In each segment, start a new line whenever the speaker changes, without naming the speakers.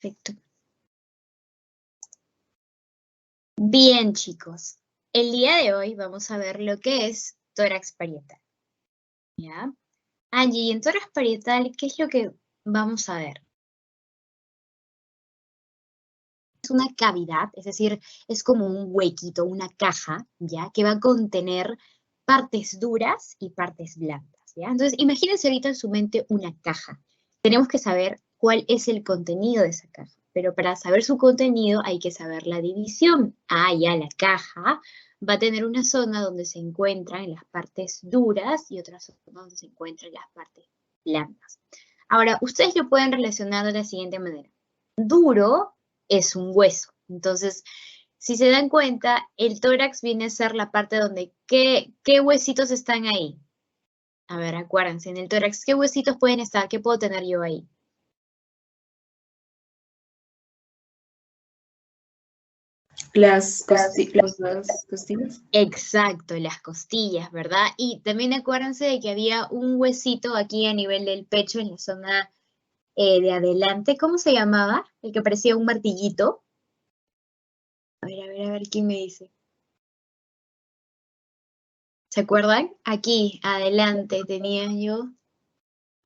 Perfecto. Bien, chicos. El día de hoy vamos a ver lo que es tórax parietal. ¿Ya? Allí, en tórax parietal, ¿qué es lo que vamos a ver? Es una cavidad, es decir, es como un huequito, una caja, ¿ya? Que va a contener partes duras y partes blandas, ¿ya? Entonces, imagínense ahorita en su mente una caja. Tenemos que saber cuál es el contenido de esa caja, pero para saber su contenido hay que saber la división. Ah, ya, la caja va a tener una zona donde se encuentran las partes duras y otra zona donde se encuentran las partes blandas. Ahora, ustedes lo pueden relacionar de la siguiente manera. Duro es un hueso. Entonces, si se dan cuenta, el tórax viene a ser la parte donde, ¿qué huesitos están ahí? A ver, acuérdense, en el tórax, ¿qué huesitos pueden estar? ¿Qué puedo tener yo ahí?
Las costillas.
Exacto, las costillas, ¿verdad? Y también acuérdense de que había un huesito aquí a nivel del pecho, en la zona de adelante. ¿Cómo se llamaba? El que parecía un martillito. A ver, ¿quién me dice? ¿Se acuerdan? Aquí, adelante, tenía yo,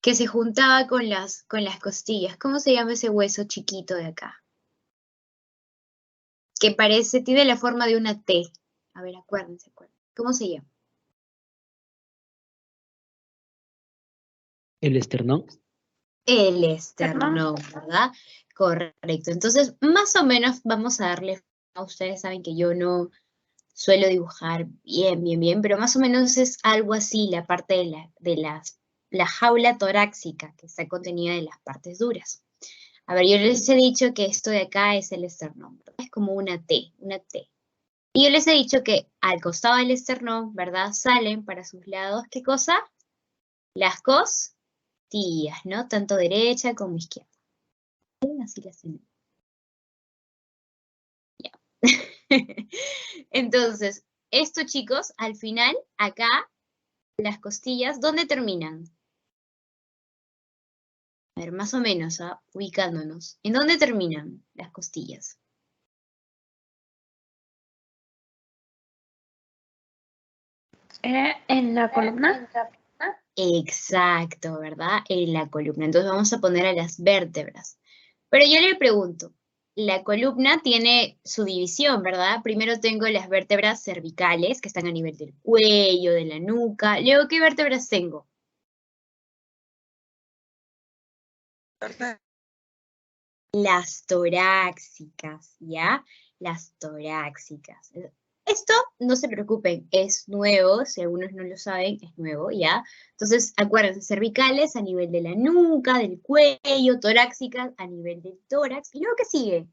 que se juntaba con las costillas. ¿Cómo se llama ese hueso chiquito de acá? Que parece, tiene la forma de una T. A ver, acuérdense. ¿Cómo se llama?
El esternón.
El esternón, ¿verdad? Correcto. Entonces, más o menos vamos a darle, a ustedes saben que yo no suelo dibujar bien, pero más o menos es algo así, la parte la jaula torácica que está contenida en las partes duras. A ver, yo les he dicho que esto de acá es el esternón, ¿verdad? Es como una T, una T. Y yo les he dicho que al costado del esternón, ¿verdad? Salen para sus lados, ¿qué cosa? Las costillas, ¿no? Tanto derecha como izquierda. Así las tenemos. Ya. Entonces, esto, chicos, al final, acá, las costillas, ¿dónde terminan? A ver, más o menos, ¿ah? Ubicándonos. ¿En dónde terminan las costillas?
En la columna.
Exacto, ¿verdad? En la columna. Entonces vamos a poner a las vértebras. Pero yo le pregunto, la columna tiene su división, ¿verdad? Primero tengo las vértebras cervicales, que están a nivel del cuello, de la nuca. Luego, ¿qué vértebras tengo? Las torácicas, ¿ya? Las torácicas. Esto, no se preocupen, es nuevo, si algunos no lo saben, es nuevo, ¿ya? Entonces, acuérdense, cervicales a nivel de la nuca, del cuello, torácicas a nivel del tórax. ¿Y luego qué sigue?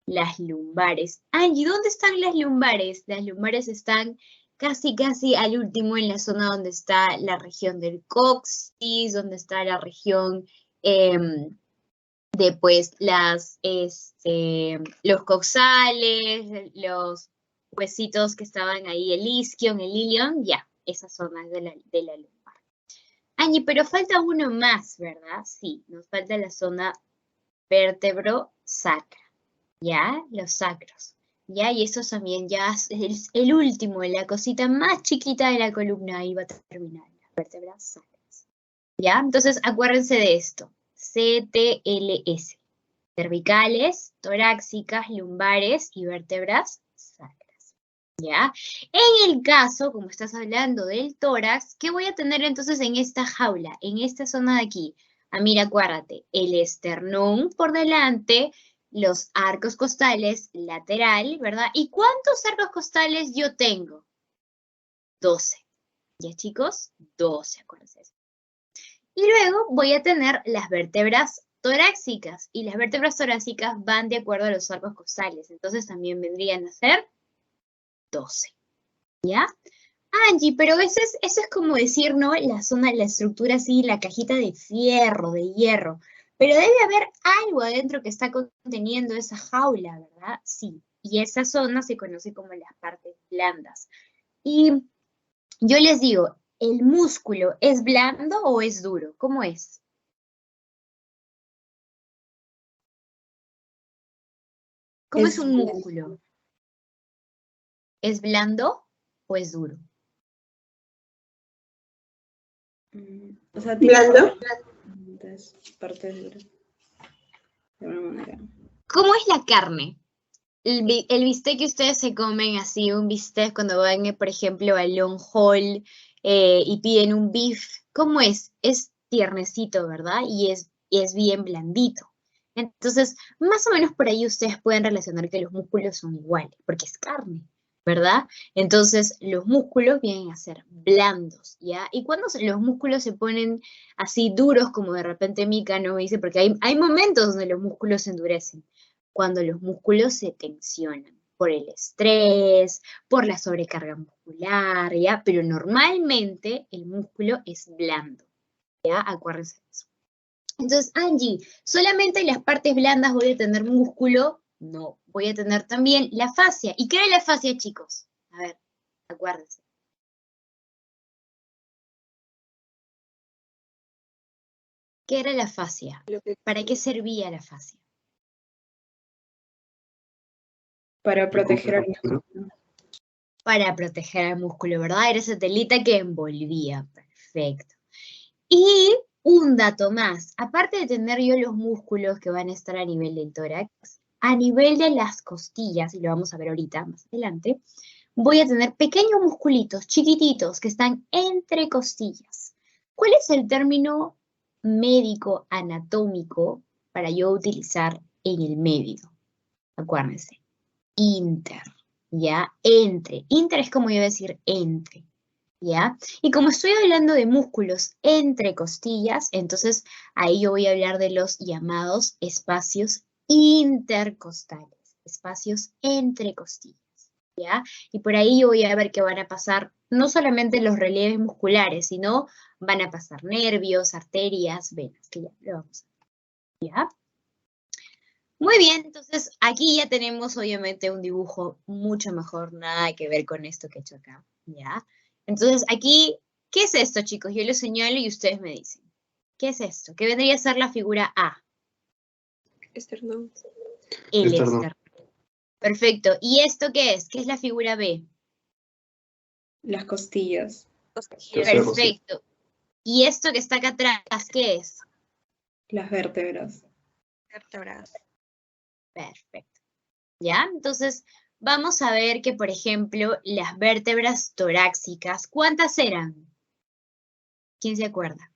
Las lumbares. Angie, ¿dónde están las lumbares? Las lumbares están casi al último en la zona donde está la región del coxis, donde está la región de pues los coxales, los huesitos que estaban ahí, el isquion, el ilion, ya, esas zonas de la lumbar. Angie, pero falta uno más, ¿verdad? Sí, nos falta la zona vértebro-sacra, ¿ya? Los sacros, ¿ya? Y eso también ya es el último, la cosita más chiquita de la columna, ahí va a terminar, las vértebras sacras, ¿ya? Entonces, acuérdense de esto. CTLS. Cervicales, torácicas, lumbares y vértebras sacras. ¿Ya? En el caso, como estás hablando del tórax, ¿qué voy a tener entonces en esta jaula, en esta zona de aquí? Ah, mira, acuérdate, el esternón por delante, los arcos costales lateral, ¿verdad? ¿Y cuántos arcos costales yo tengo? 12. ¿Ya, chicos? 12, acuérdense. Y luego voy a tener las vértebras torácicas. Y las vértebras torácicas van de acuerdo a los arcos costales. Entonces también vendrían a ser 12. ¿Ya? Angie, pero eso es como decir, ¿no? La zona, la estructura así, la cajita de fierro, de hierro. Pero debe haber algo adentro que está conteniendo esa jaula, ¿verdad? Sí. Y esa zona se conoce como las partes blandas. Y yo les digo, ¿el músculo es blando o es duro? ¿Cómo es? ¿Cómo es un músculo? ¿Es blando o es duro?
O sea, tiene
Blando.
partes duras. De alguna manera.
¿Cómo es la carne? El bistec que ustedes se comen así, un bistec cuando van, por ejemplo, al long haul y piden un beef, ¿cómo es? Es tiernecito, ¿verdad? Y es bien blandito. Entonces, más o menos por ahí ustedes pueden relacionar que los músculos son iguales, porque es carne, ¿verdad? Entonces, los músculos vienen a ser blandos, ¿ya? Y cuando los músculos se ponen así duros, como de repente Mika no me dice, porque hay momentos donde los músculos se endurecen cuando los músculos se tensionan por el estrés, por la sobrecarga muscular, ¿ya? Pero normalmente el músculo es blando, ¿ya? Acuérdense de eso. Entonces, Angie, ¿solamente en las partes blandas voy a tener músculo? No, voy a tener también la fascia. ¿Y qué era la fascia, chicos? A ver, acuérdense. ¿Qué era la fascia? ¿Para qué servía la fascia?
Para proteger al músculo.
Para proteger al músculo, ¿verdad? Era esa telita que envolvía. Perfecto. Y un dato más, aparte de tener yo los músculos que van a estar a nivel del tórax, a nivel de las costillas, y lo vamos a ver ahorita más adelante, voy a tener pequeños musculitos chiquititos que están entre costillas. ¿Cuál es el término médico anatómico para yo utilizar en el medio? Acuérdense, inter, ¿ya? Entre. Inter es como yo decir entre. ¿Ya? Y como estoy hablando de músculos entre costillas, entonces ahí yo voy a hablar de los llamados espacios intercostales, espacios entre costillas, ¿ya? Y por ahí yo voy a ver que van a pasar no solamente los relieves musculares, sino van a pasar nervios, arterias, venas, que ya lo vamos a ver, ¿ya? Muy bien, entonces aquí ya tenemos obviamente un dibujo mucho mejor, nada que ver con esto que he hecho acá, ¿ya? Entonces aquí, ¿qué es esto, chicos? Yo lo señalo y ustedes me dicen. ¿Qué es esto? ¿Qué vendría a ser la figura A?
Esternón.
El
Esternón.
esternón. Perfecto. ¿Y esto qué es? ¿Qué es la figura B?
Las costillas.
Perfecto. ¿Y esto que está acá atrás, qué es?
Las vértebras.
Vértebras.
Perfecto. ¿Ya? Entonces, vamos a ver que, por ejemplo, las vértebras torácicas, ¿cuántas eran? ¿Quién se acuerda?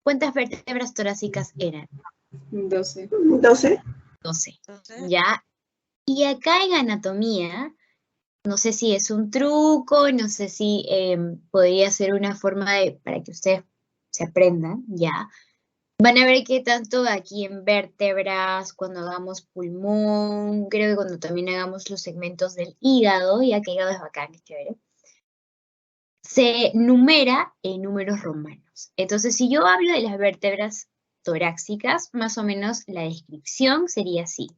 ¿Cuántas vértebras torácicas eran?
12.
12.
12. ¿Ya? Y acá en anatomía, no sé si es un truco, no sé si podría ser una forma para que ustedes se aprendan, ¿ya? Van a ver que tanto aquí en vértebras, cuando hagamos pulmón, creo que cuando también hagamos los segmentos del hígado, ya que hígado es bacán, es chévere, se numera en números romanos. Entonces, si yo hablo de las vértebras torácicas, más o menos la descripción sería así.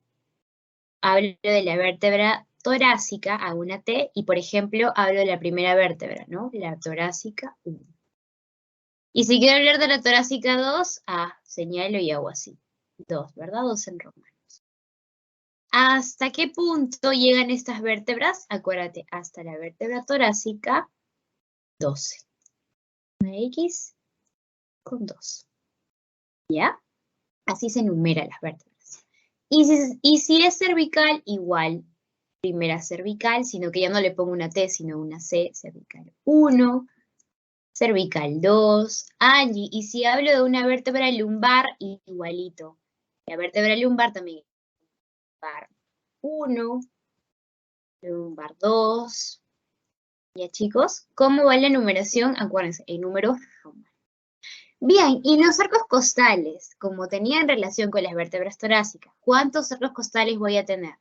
Hablo de la vértebra torácica, hago una T, y por ejemplo, hablo de la primera vértebra, ¿no? La torácica 1. Y si quiero hablar de la torácica 2, señalo y hago así. 2, ¿verdad? 2 en romanos. ¿Hasta qué punto llegan estas vértebras? Acuérdate, hasta la vértebra torácica 12. Una X con 2. ¿Ya? Así se enumeran las vértebras. Y si es cervical, igual. Primera cervical, sino que ya no le pongo una T, sino una C, cervical 1, cervical 2, Angie. Y si hablo de una vértebra lumbar, igualito. La vértebra lumbar también. Lumbar 1, lumbar 2. ¿Ya, chicos? ¿Cómo va la numeración? Acuérdense, en números romanos. Bien, y los arcos costales, como tenían relación con las vértebras torácicas, ¿cuántos arcos costales voy a tener?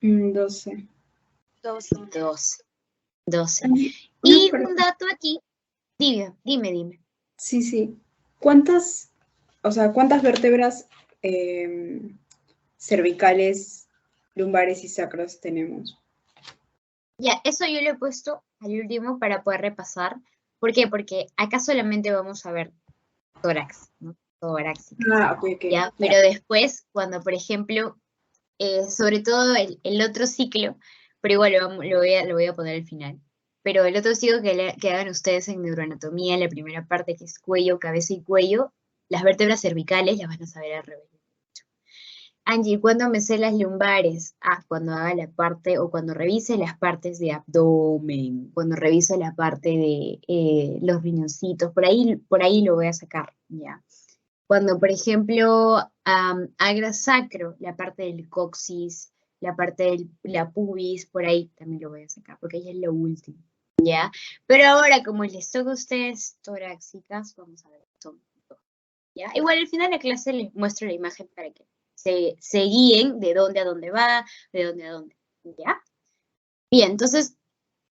12.
12. 12.
No,
Y
pero-
un dato aquí, dime.
Sí, sí. ¿Cuántas vértebras cervicales, lumbares y sacros tenemos?
Ya, eso yo lo he puesto al último para poder repasar. ¿Por qué? Porque acá solamente vamos a ver tórax, ¿no? Torácica.
Ah, ok, ok.
¿Ya? Pero después, cuando, por ejemplo, sobre todo el otro ciclo, pero igual lo voy a poner al final. Pero el otro ciclo que hagan ustedes en neuroanatomía, la primera parte que es cuello, cabeza y cuello, las vértebras cervicales las van a saber al revés. Angie, ¿cuándo me sé las lumbares? Ah, cuando haga la parte, o cuando revise las partes de abdomen, cuando revise la parte de los riñoncitos, por ahí lo voy a sacar, ¿ya? Cuando, por ejemplo, haga sacro, la parte del coxis, la parte de la pubis, por ahí también lo voy a sacar, porque ahí es lo último, ¿ya? Pero ahora, como les toca a ustedes torácicas, vamos a ver, son dos, ¿ya? Igual al final de la clase les muestro la imagen para que se guíen de dónde a dónde va, de dónde a dónde, ¿ya? Bien, entonces,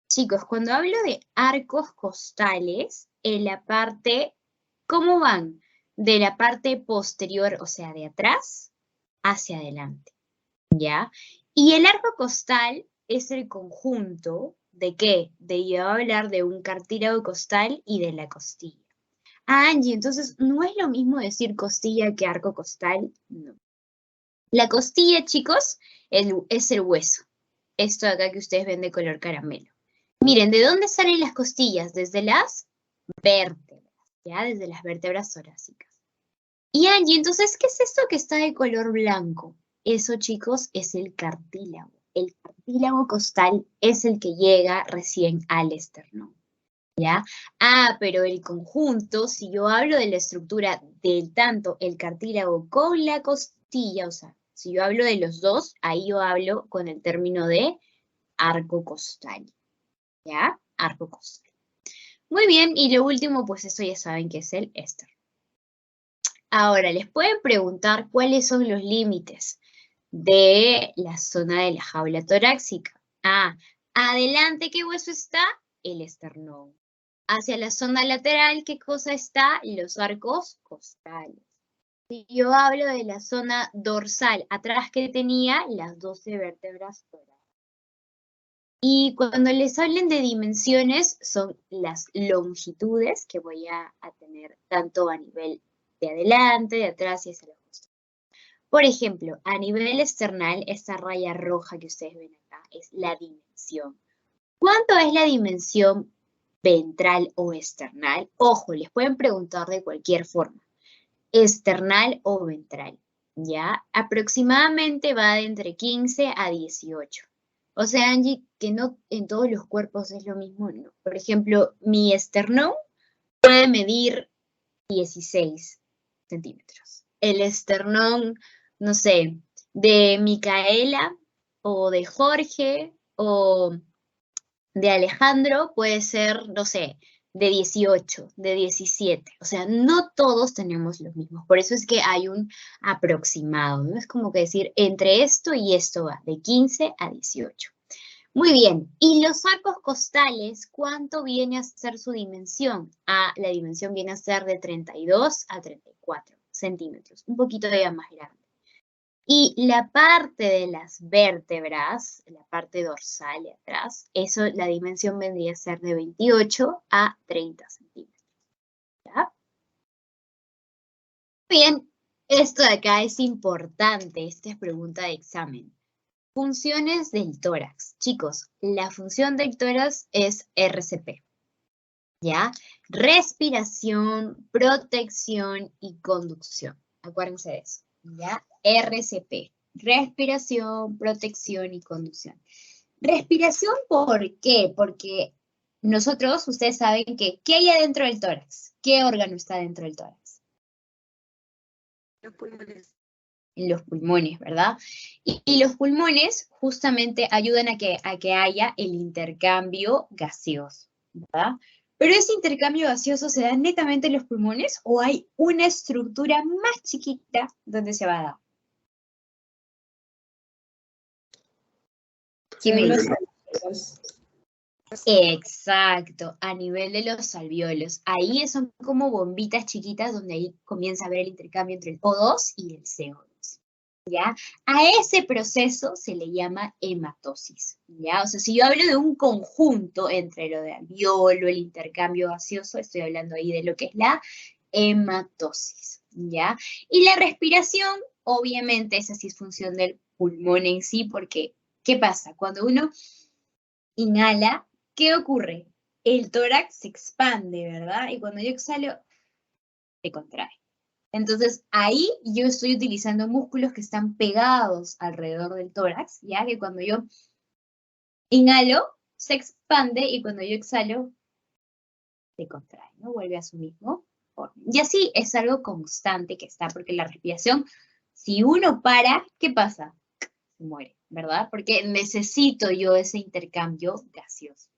chicos, cuando hablo de arcos costales, en la parte, ¿cómo van? De la parte posterior, o sea, de atrás, hacia adelante, ¿ya? Y el arco costal es el conjunto ¿de qué? De yo hablar de un cartílago costal y de la costilla. Ah, Angie, entonces, ¿no es lo mismo decir costilla que arco costal? No. La costilla, chicos, es el hueso. Esto de acá que ustedes ven de color caramelo. Miren, ¿de dónde salen las costillas? Desde las vértebras, ¿ya? Desde las vértebras torácicas. Y Angie, entonces, ¿qué es esto que está de color blanco? Eso, chicos, es el cartílago. El cartílago costal es el que llega recién al esternón, ¿ya? Ah, pero el conjunto, si yo hablo de la estructura del tanto el cartílago con la costilla, o sea, si yo hablo de los dos, ahí yo hablo con el término de arco costal, ¿ya? Arco costal. Muy bien, y lo último, pues eso ya saben que es el éster. Ahora, les pueden preguntar cuáles son los límites de la zona de la jaula torácica. Ah, adelante, ¿qué hueso está? El esternón. Hacia la zona lateral, ¿qué cosa está? Los arcos costales. Si yo hablo de la zona dorsal, atrás que tenía las 12 vértebras torácicas. Y cuando les hablen de dimensiones, son las longitudes que voy a tener tanto a nivel de adelante, de atrás y hacia los costados. Por ejemplo, a nivel external, esta raya roja que ustedes ven acá es la dimensión. ¿Cuánto es la dimensión ventral o external? Ojo, les pueden preguntar de cualquier forma. External o ventral, ¿ya? Aproximadamente va de entre 15 a 18. O sea, Angie, que no en todos los cuerpos es lo mismo, ¿no? Por ejemplo, mi esternón puede medir 16 centímetros. El esternón, no sé, de Micaela o de Jorge o de Alejandro puede ser, no sé, de 18, de 17. O sea, no todos tenemos los mismos. Por eso es que hay un aproximado, ¿no? Es como que decir, entre esto y esto va, de 15 a 18. Muy bien, y los arcos costales, ¿cuánto viene a ser su dimensión? Ah, la dimensión viene a ser de 32 a 34 centímetros, un poquito ya más grande. Y la parte de las vértebras, la parte dorsal de atrás, eso la dimensión vendría a ser de 28 a 30 centímetros. ¿Ya? Bien, esto de acá es importante, esta es pregunta de examen. Funciones del tórax. Chicos, la función del tórax es RCP, ¿ya? Respiración, protección y conducción. Acuérdense de eso, ¿ya? RCP. Respiración, protección y conducción. Respiración, ¿por qué? Porque nosotros, ustedes saben que, ¿qué hay adentro del tórax? ¿Qué órgano está dentro del tórax?
Los pulmones.
En los pulmones, ¿verdad? Y los pulmones justamente ayudan a que haya el intercambio gaseoso, ¿verdad? Pero ese intercambio gaseoso se da netamente en los pulmones o hay una estructura más chiquita donde se va a dar. ¿Quién me
En los
dice?
alveolos.
Exacto, a nivel de los alveolos. Ahí son como bombitas chiquitas donde ahí comienza a haber el intercambio entre el O2 y el CO2. ¿Ya? A ese proceso se le llama hematosis, ¿ya? O sea, si yo hablo de un conjunto entre lo de alveolo, el intercambio gaseoso, estoy hablando ahí de lo que es la hematosis, ¿ya? Y la respiración, obviamente, esa sí es función del pulmón en sí, porque, ¿qué pasa? Cuando uno inhala, ¿qué ocurre? El tórax se expande, ¿verdad? Y cuando yo exhalo, se contrae. Entonces, ahí yo estoy utilizando músculos que están pegados alrededor del tórax, ya que cuando yo inhalo, se expande y cuando yo exhalo, se contrae, ¿no? Vuelve a su mismo orden. Y así es algo constante que está, porque la respiración, si uno para, ¿qué pasa? Se muere, ¿verdad? Porque necesito yo ese intercambio gaseoso.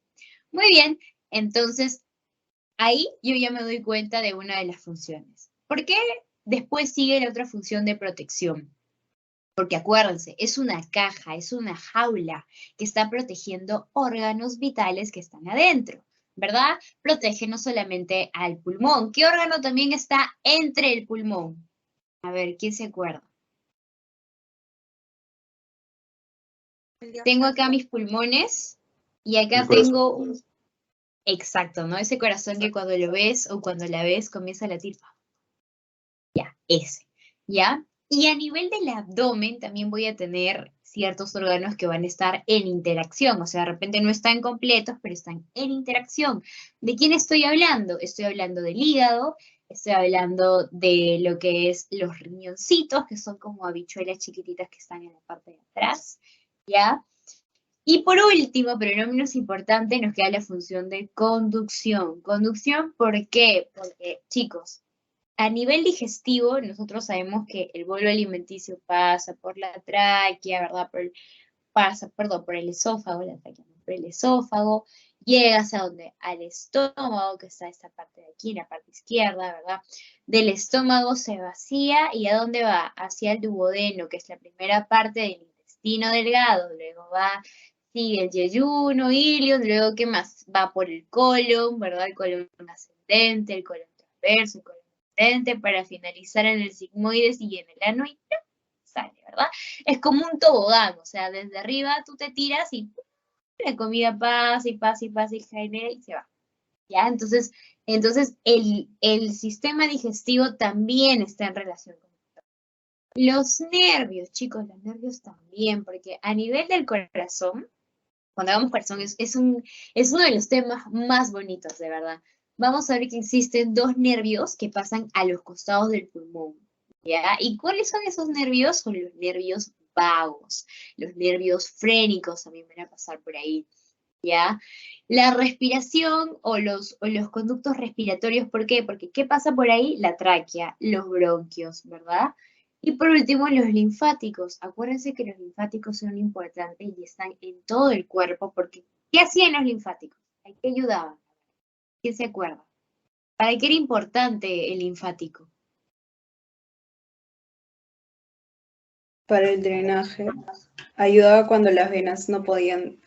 Muy bien, entonces ahí yo ya me doy cuenta de una de las funciones. ¿Por qué después sigue la otra función de protección? Porque acuérdense, es una caja, es una jaula que está protegiendo órganos vitales que están adentro, ¿verdad? Protege no solamente al pulmón. ¿Qué órgano también está entre el pulmón? A ver, ¿quién se acuerda? Tengo acá mis pulmones y acá tengo un... Exacto, ¿no? Ese corazón que cuando lo ves o cuando la ves comienza a latir. Ya, ese, ¿ya? Y a nivel del abdomen también voy a tener ciertos órganos que van a estar en interacción, o sea, de repente no están completos, pero están en interacción. ¿De quién estoy hablando? Estoy hablando del hígado, estoy hablando de lo que es los riñoncitos, que son como habichuelas chiquititas que están en la parte de atrás, ¿ya? Y por último, pero no menos importante, nos queda la función de conducción. ¿Conducción por qué? Porque, chicos, a nivel digestivo, nosotros sabemos que el bolo alimenticio pasa por la tráquea, ¿verdad? Por el esófago, la tráquea, no, por el esófago, llega hacia donde, al estómago, que está esta parte de aquí, la parte izquierda, ¿verdad? Del estómago se vacía, ¿y a dónde va? Hacia el duodeno, que es la primera parte del intestino delgado, luego va, sigue el yeyuno, ilion, luego, ¿qué más? Va por el colon, ¿verdad? El colon ascendente, el colon transverso, el colon para finalizar en el sigmoides y en el ano y sale, ¿verdad? Es como un tobogán, o sea, desde arriba tú te tiras y la comida pasa y pasa y pasa y genera y se va. ¿Ya? Entonces el sistema digestivo también está en relación con esto. Los nervios, chicos, los nervios también, porque a nivel del corazón, cuando hagamos corazón, es uno de los temas más bonitos, de verdad. Vamos a ver que existen dos nervios que pasan a los costados del pulmón, ¿ya? ¿Y cuáles son esos nervios? Son los nervios vagos, los nervios frénicos también van a pasar por ahí, ¿ya? La respiración o los conductos respiratorios, ¿por qué? Porque ¿qué pasa por ahí? La tráquea, los bronquios, ¿verdad? Y por último, los linfáticos. Acuérdense que los linfáticos son importantes y están en todo el cuerpo, porque ¿qué hacían los linfáticos? ¿A qué ayudaban? ¿Quién se acuerda? ¿Para qué era importante el linfático?
Para el drenaje. Ayudaba cuando las venas no podían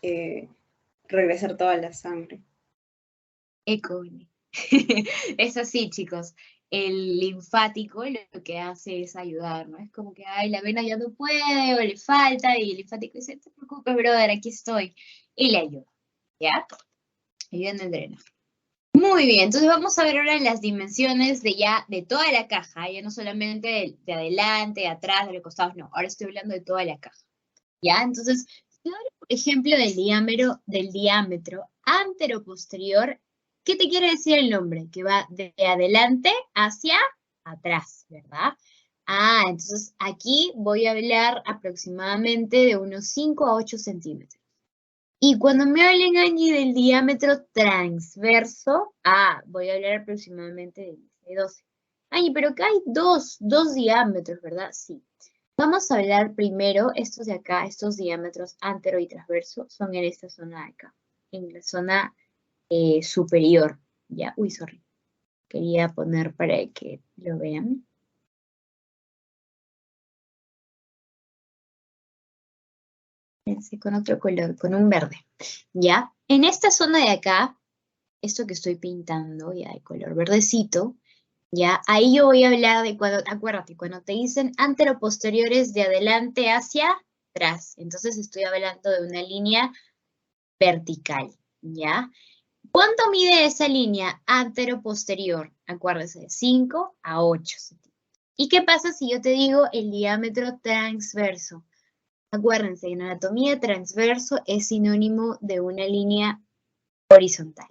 regresar toda la sangre.
Econe. Es así, chicos. El linfático lo que hace es ayudar, ¿no? Es como que, ay, la vena ya no puede o le falta y el linfático dice, no te preocupes, brother, aquí estoy. Y le ayuda, ¿ya? Ayuda en el drenaje. Muy bien, entonces vamos a ver ahora las dimensiones de toda la caja, ya no solamente de adelante, de atrás, de los costados, no, ahora estoy hablando de toda la caja, ¿ya? Entonces, si ahora, por ejemplo, del diámetro antero-posterior, ¿qué te quiere decir el nombre? Que va de adelante hacia atrás, ¿verdad? Ah, entonces aquí voy a hablar aproximadamente de unos 5 a 8 centímetros. Y cuando me hablen, Angie, del diámetro transverso, voy a hablar aproximadamente de 12. Angie, pero acá hay dos diámetros, ¿verdad? Sí. Vamos a hablar primero, estos de acá, estos diámetros antero y transverso, son en esta zona de acá, en la zona superior. Ya, uy, sorry. Quería poner para que lo vean. Con otro color, con un verde. ¿Ya? En esta zona de acá, esto que estoy pintando, ya de color verdecito, ya, ahí yo voy a hablar de cuando, acuérdate, cuando te dicen anteroposteriores de adelante hacia atrás, entonces estoy hablando de una línea vertical, ¿ya? ¿Cuánto mide esa línea antero-posterior? Acuérdense, de 5 a 8 centímetros. ¿Y qué pasa si yo te digo el diámetro transverso? Acuérdense, en anatomía transverso es sinónimo de una línea horizontal.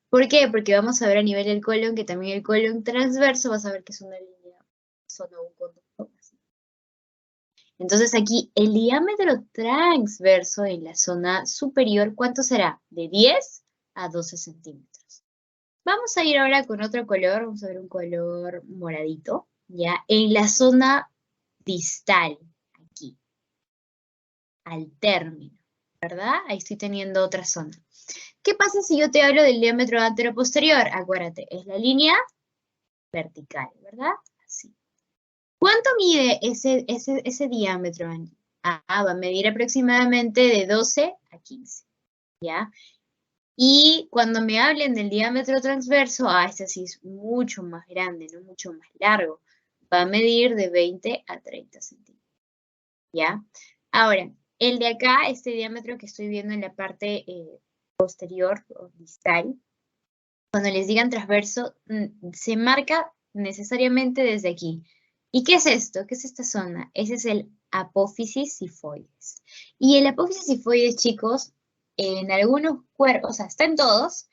¿Por qué? Porque vamos a ver a nivel del colon que también el colon transverso vas a ver que es una línea, zona un conducto. Entonces aquí el diámetro transverso en la zona superior, ¿cuánto será? De 10 a 12 centímetros. Vamos a ir ahora con otro color, vamos a ver un color moradito, ¿ya? En la zona distal, aquí, al término, ¿verdad? Ahí estoy teniendo otra zona. ¿Qué pasa si yo te hablo del diámetro antero-posterior? Acuérdate, es la línea vertical, ¿verdad? Así. ¿Cuánto mide ese diámetro, Angie? Va a medir aproximadamente de 12 a 15, ¿ya? Y cuando me hablen del diámetro transverso, este sí es mucho más grande, ¿no? Mucho más largo. Va a medir de 20 a 30 centímetros, ¿ya? Ahora, el de acá, este diámetro que estoy viendo en la parte posterior o distal, cuando les digan transverso, se marca necesariamente desde aquí. ¿Y qué es esto? ¿Qué es esta zona? Ese es el apófisis sifoides. Y el apófisis sifoides, chicos, en algunos cuerpos, o sea, está en todos,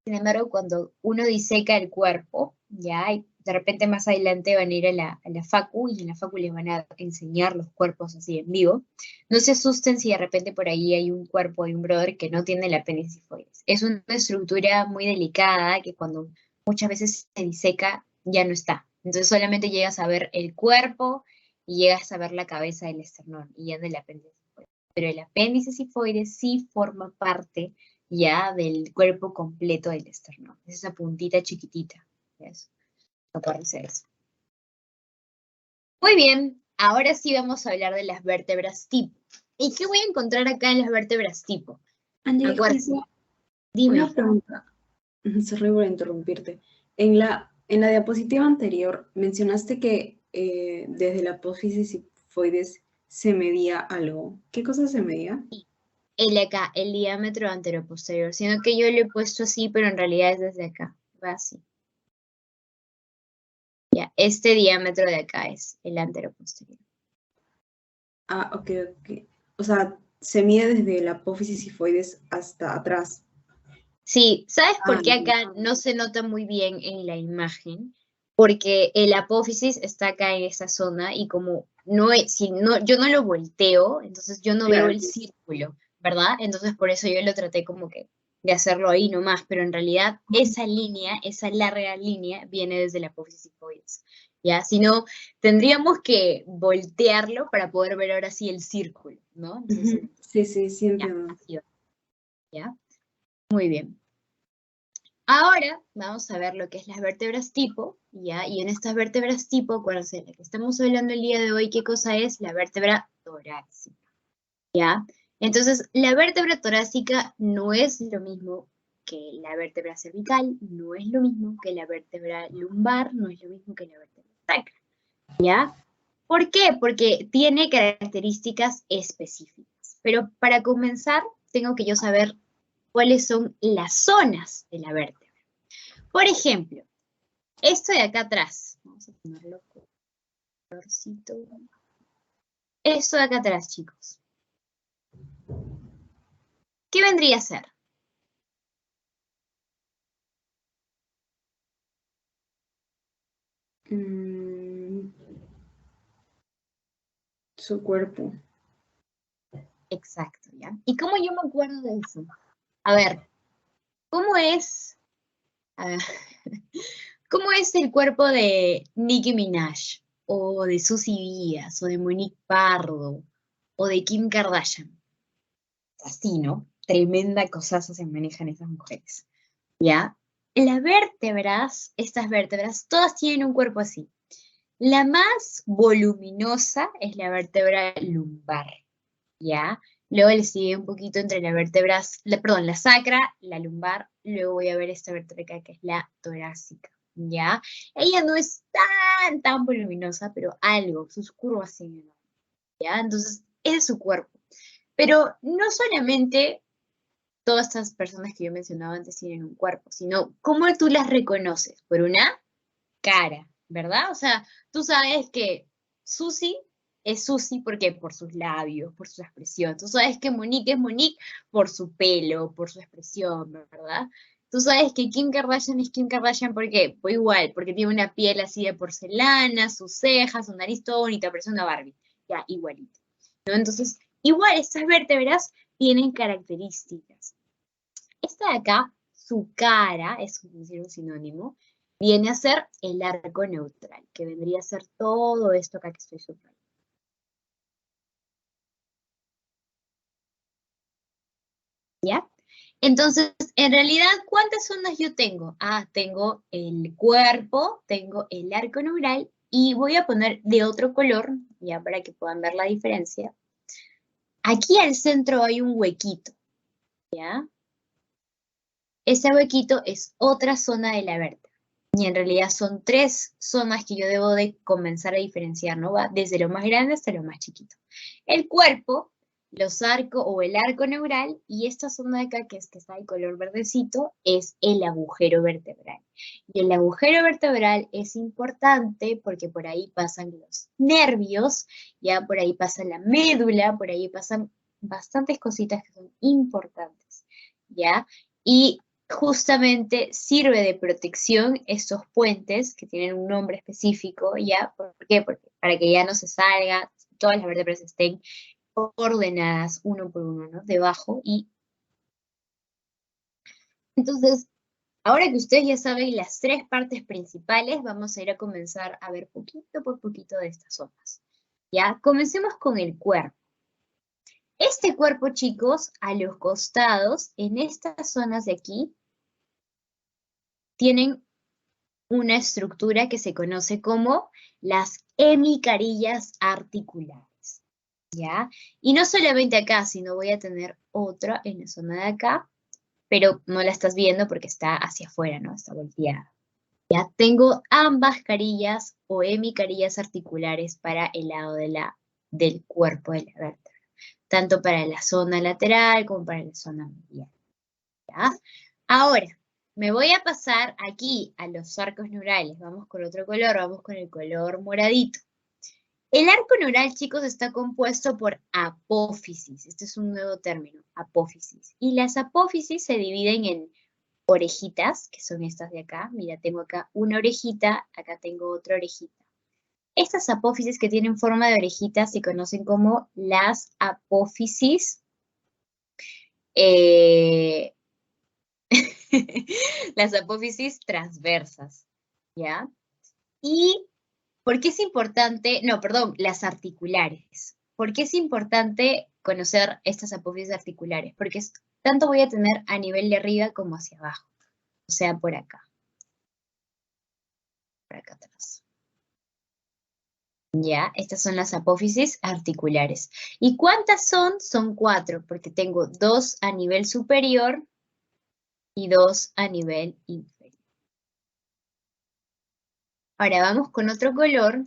sin embargo, cuando uno diseca el cuerpo, ya, y de repente más adelante van a ir a la facu, y en la facu les van a enseñar los cuerpos así en vivo. No se asusten si de repente por ahí hay un cuerpo de un brother que no tiene el apéndice sifoides. Es una estructura muy delicada que cuando muchas veces se diseca ya no está. Entonces solamente llegas a ver el cuerpo y llegas a ver la cabeza del esternón y ya del apéndice sifoides. Pero el apéndice sifoides sí forma parte ya del cuerpo completo del esternón. Es esa puntita chiquitita. Eso. Acuérdense de eso. Muy bien, ahora sí vamos a hablar de las vértebras tipo. ¿Y qué voy a encontrar acá en las vértebras tipo?
Angie,
Acuérdense.
disculpa,
Dime.
una pregunta. Sorry por interrumpirte. En la diapositiva anterior mencionaste que desde la apófisis sifoides se medía algo. ¿Qué cosa se medía?
El de acá, el diámetro anteroposterior, sino que yo lo he puesto así, pero en realidad es desde acá. Va así. Ya, este diámetro de acá es el anteroposterior.
Ah, ok. O sea, se mide desde la apófisis sifoides hasta atrás.
Sí, ¿sabes por qué
Ah,
acá no se nota muy bien en la imagen? Porque el apófisis está acá en esta zona y como no es, si no, yo no lo volteo, entonces yo no veo
claro.
el círculo, ¿verdad? Entonces por eso yo lo traté como que de hacerlo ahí nomás, pero en realidad esa línea, esa larga línea, viene desde la apófisis sifoides, ¿ya? Si no, tendríamos que voltearlo para poder ver ahora sí el círculo, ¿no? Entonces,
Sí, sí,
ya,
entiendo.
así va, ¿ya? Muy bien. Ahora vamos a ver lo que es las vértebras tipo, ¿ya? Y en estas vértebras tipo, acuérdense de la que estamos hablando el día de hoy, ¿qué cosa es? La vértebra torácica, ¿ya? Entonces, la vértebra torácica no es lo mismo que la vértebra cervical, no es lo mismo que la vértebra lumbar, no es lo mismo que la vértebra sacra, ¿ya? ¿Por qué? Porque tiene características específicas. Pero para comenzar, tengo que yo saber cuáles son las zonas de la vértebra. Por ejemplo, esto de acá atrás, vamos a ponerlo con colorcito. Esto de acá atrás, chicos. ¿Qué vendría a ser?
Su cuerpo.
Exacto, ¿ya? ¿Y cómo yo me acuerdo de eso? A ver, ¿cómo es, a ver, ¿cómo es el cuerpo de Nicki Minaj? O de Susy Díaz, o de Monique Pardo, o de Kim Kardashian. Así, ¿no? Tremenda cosaza se manejan esas mujeres, ¿ya? Las vértebras, estas vértebras, todas tienen un cuerpo así. La más voluminosa es la vértebra lumbar, ¿ya? Luego le sigue un poquito entre la vértebra, perdón, la sacra, la lumbar, luego voy a ver esta vértebra acá que es la torácica, ¿ya? Ella no es tan voluminosa, pero algo, sus curvas sí, ¿ya? Entonces, ese es su cuerpo. Pero no solamente todas estas personas que yo mencionaba antes tienen un cuerpo, sino cómo tú las reconoces, por una cara, ¿verdad? O sea, tú sabes que Susi es Susi porque por sus labios, por su expresión. Tú sabes que Monique es Monique por su pelo, por su expresión, ¿verdad? Tú sabes que Kim Kardashian es Kim Kardashian porque, pues igual, porque tiene una piel así de porcelana, sus cejas, su nariz todo bonita, parece una Barbie. Ya, igualito. ¿No? Entonces, igual estas vértebras tienen características. Esta de acá, su cara, es un sinónimo, viene a ser el arco neutral, que vendría a ser todo esto acá que estoy subrayando. ¿Ya? Entonces, en realidad, ¿cuántas zonas yo tengo? Ah, tengo el cuerpo, tengo el arco neural, y voy a poner de otro color, ya para que puedan ver la diferencia. Aquí al centro hay un huequito, ¿ya? Ese huequito es otra zona de la vértebra. Y en realidad son 3 zonas que yo debo de comenzar a diferenciar, ¿no? Va desde lo más grande hasta lo más chiquito. El cuerpo, los arcos o el arco neural, y esta zona de acá, que está de color verdecito, es el agujero vertebral. Y el agujero vertebral es importante porque por ahí pasan los nervios, ya por ahí pasa la médula, por ahí pasan bastantes cositas que son importantes, ¿ya? Y justamente sirve de protección estos puentes que tienen un nombre específico, ¿ya? ¿Por qué? Porque para que ya no se salga, todas las vértebras estén ordenadas uno por uno, ¿no? Debajo y... Entonces, ahora que ustedes ya saben las 3 partes principales, vamos a ir a comenzar a ver poquito por poquito de estas zonas, ¿ya? Comencemos con el cuerpo. Este cuerpo, chicos, a los costados, en estas zonas de aquí, tienen una estructura que se conoce como las hemicarillas articulares, ¿ya? Y no solamente acá, sino voy a tener otra en la zona de acá, pero no la estás viendo porque está hacia afuera, ¿no? Está volteada. Ya tengo ambas carillas o hemicarillas articulares para el lado del cuerpo de la vértebra, tanto para la zona lateral como para la zona medial, ¿ya? Ahora, me voy a pasar aquí a los arcos neurales. Vamos con otro color, vamos con el color moradito. El arco neural, chicos, está compuesto por apófisis. Este es un nuevo término, apófisis. Y las apófisis se dividen en orejitas, que son estas de acá. Mira, tengo acá una orejita, acá tengo otra orejita. Estas apófisis que tienen forma de orejitas se conocen como las apófisis las apófisis transversas, ¿ya? ¿Y por qué es importante? No, perdón, las articulares. ¿Por qué es importante conocer estas apófisis articulares? Porque tanto voy a tener a nivel de arriba como hacia abajo. O sea, por acá. Por acá atrás. Ya, estas son las apófisis articulares. ¿Y cuántas son? Son 4, porque tengo 2 a nivel superior y 2 a nivel inferior. Ahora vamos con otro color.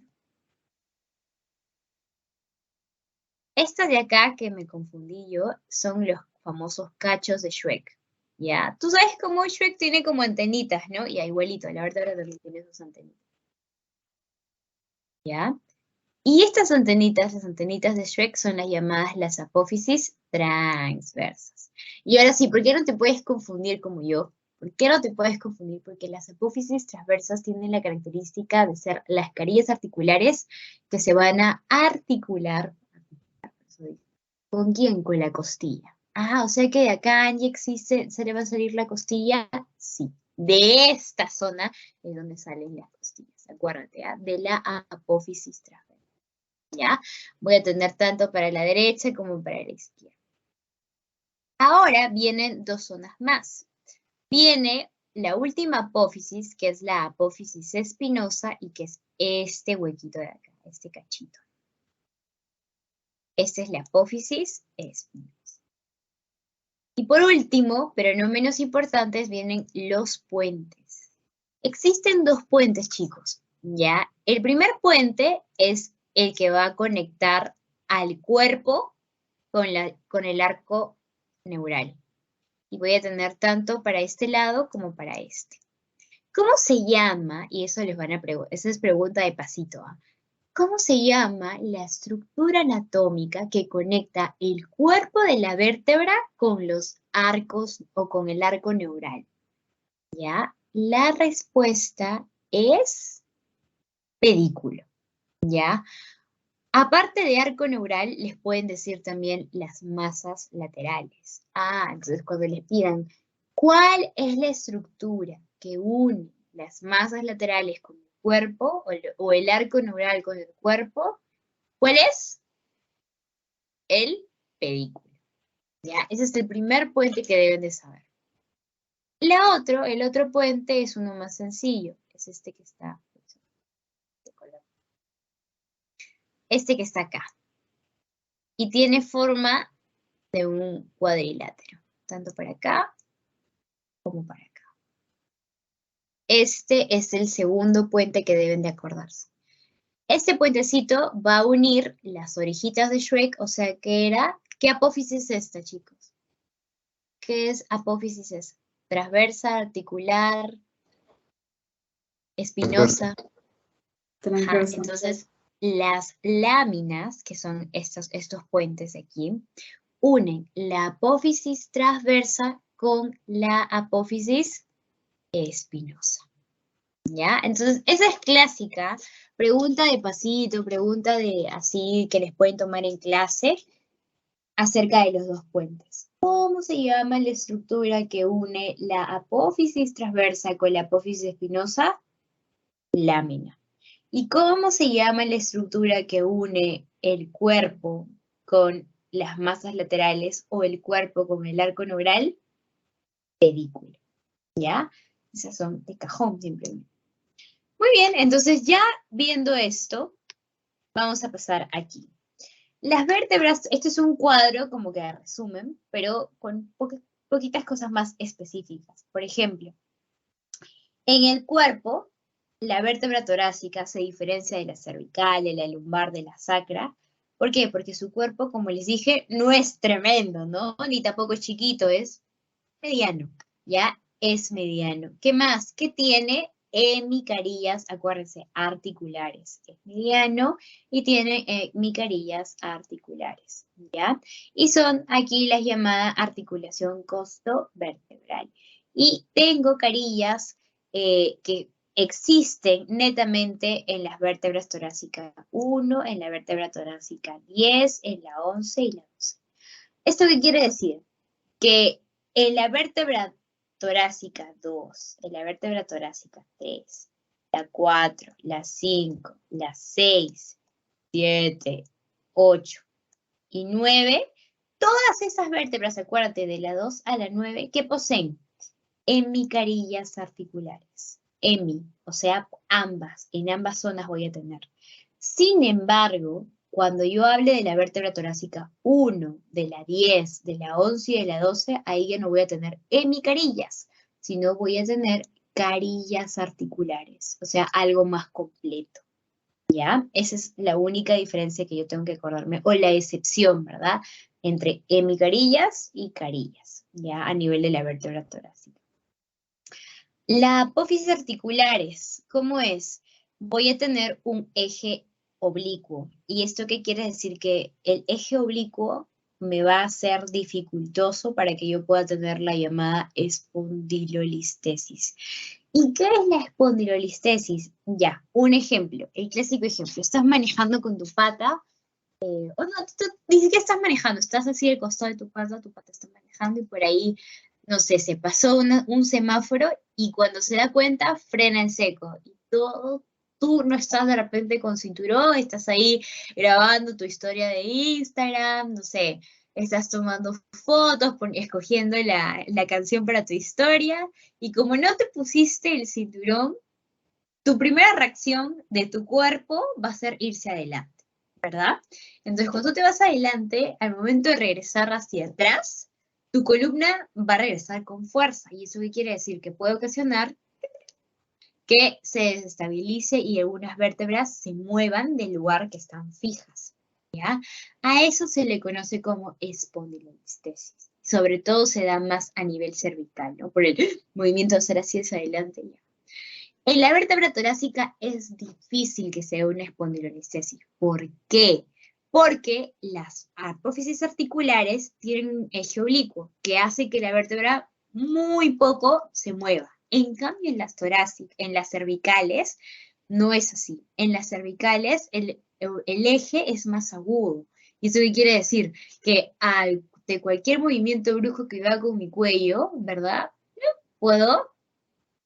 Estas de acá, que me confundí yo, son los famosos cachos de Shrek, ¿ya? Tú sabes cómo Shrek tiene como antenitas, ¿no? Y igualito, la vértebra también tiene sus antenitas, ¿ya? Y estas antenitas, las antenitas de Shrek, son las llamadas las apófisis transversas. Y ahora sí, ¿por qué no te puedes confundir como yo? ¿Por qué no te puedes confundir? Porque las apófisis transversas tienen la característica de ser las carillas articulares que se van a articular. ¿Con quién? Con la costilla. Ah, o sea que de acá Angie existe, ¿se le va a salir la costilla? Sí. De esta zona es donde salen las costillas. Acuérdate, ¿ah? De la apófisis transversa. ¿Ya? Voy a tener tanto para la derecha como para la izquierda. Ahora vienen 2 zonas más. Viene la última apófisis, que es la apófisis espinosa, y que es este huequito de acá, este cachito. Esta es la apófisis espinosa. Y por último, pero no menos importantes, vienen los puentes. Existen 2 puentes, chicos, ¿ya? El primer puente es el que va a conectar al cuerpo con el arco neural. y voy a tener tanto para este lado como para este. ¿Cómo se llama? Y eso les van a preguntar, esa es pregunta de pasito, ¿ah? ¿Cómo se llama la estructura anatómica que conecta el cuerpo de la vértebra con los arcos o con el arco neural? ¿Ya? La respuesta es pedículo, ¿ya? Aparte de arco neural, les pueden decir también las masas laterales. Entonces cuando les pidan, ¿cuál es la estructura que une las masas laterales con el cuerpo o el arco neural con el cuerpo? ¿Cuál es? El pedículo. ¿Ya? Ese es el primer puente que deben de saber. El otro puente es uno más sencillo. Es este que está. Este que está acá. Y tiene forma de un cuadrilátero. Tanto para acá como para acá. Este es el segundo puente que deben de acordarse. Este puentecito va a unir las orejitas de Shrek, o sea que era... ¿Qué apófisis es esta, chicos? ¿Qué es apófisis esa? Transversa, articular, espinosa.
Transversa.
Entonces, las láminas, que son estos puentes de aquí, unen la apófisis transversa con la apófisis espinosa. ¿Ya? Entonces, esa es clásica. Pregunta de pasito, pregunta de así que les pueden tomar en clase acerca de los dos puentes. ¿Cómo se llama la estructura que une la apófisis transversa con la apófisis espinosa? Lámina. ¿Y cómo se llama la estructura que une el cuerpo con las masas laterales o el cuerpo con el arco neural? Pedículo. ¿Ya? Esas son de cajón simplemente. Muy bien, entonces ya viendo esto, vamos a pasar aquí. Las vértebras, este es un cuadro como que de resumen, pero con poquitas cosas más específicas. Por ejemplo, en el cuerpo, la vértebra torácica se diferencia de la cervical, de la lumbar, de la sacra. ¿Por qué? Porque su cuerpo, como les dije, no es tremendo, ¿no? Ni tampoco es chiquito, es mediano, ¿ya? Es mediano. ¿Qué más? ¿Qué tiene? Hemicarillas, acuérdense, articulares. Es mediano y tiene hemicarillas articulares, ¿ya? Y son aquí las llamadas articulación costo-vertebral. Y tengo carillas que existen netamente en las vértebras torácicas 1, en la vértebra torácica 10, en la 11 y la 12. ¿Esto qué quiere decir? Que en la vértebra torácica 2, en la vértebra torácica 3, la 4, la 5, la 6, 7, 8 y 9, todas esas vértebras, acuérdate, de la 2 a la 9, ¿qué poseen? Hemicarillas articulares. Hemi, o sea, ambas, en ambas zonas voy a tener. Sin embargo, cuando yo hable de la vértebra torácica 1, de la 10, de la 11 y de la 12, ahí ya no voy a tener hemicarillas, sino voy a tener carillas articulares, o sea, algo más completo. ¿Ya? Esa es la única diferencia que yo tengo que acordarme, o la excepción, ¿verdad? Entre hemicarillas y carillas, ¿ya? A nivel de la vértebra torácica. La apófisis articulares, ¿cómo es? Voy a tener un eje oblicuo. ¿Y esto qué quiere decir? Que el eje oblicuo me va a ser dificultoso para que yo pueda tener la llamada espondilolistesis. ¿Y qué es la espondilolistesis? Ya, un ejemplo, el clásico ejemplo. Estás manejando con tu pata, o no, tú ni siquiera estás manejando, estás así al costado de tu pata está manejando y por ahí, no sé, se pasó un semáforo y cuando se da cuenta, frena en seco. Y tú no estás de repente con cinturón, estás ahí grabando tu historia de Instagram, no sé, estás tomando fotos, escogiendo la canción para tu historia, y como no te pusiste el cinturón, tu primera reacción de tu cuerpo va a ser irse adelante, ¿verdad? Entonces, cuando tú te vas adelante, al momento de regresar hacia atrás, tu columna va a regresar con fuerza. ¿Y eso qué quiere decir? Que puede ocasionar que se desestabilice y algunas vértebras se muevan del lugar que están fijas, ¿ya? A eso se le conoce como espondilolistesis. Sobre todo se da más a nivel cervical, ¿no? Por el movimiento de hacer así hacia adelante. Ya. En la vértebra torácica es difícil que sea una espondilolistesis. ¿Por qué? Porque las apófisis articulares tienen un eje oblicuo que hace que la vértebra muy poco se mueva. En cambio, en las torácicas, en las cervicales, no es así. En las cervicales el eje es más agudo. ¿Y eso qué quiere decir? Que de cualquier movimiento brusco que haga con mi cuello, ¿verdad? Puedo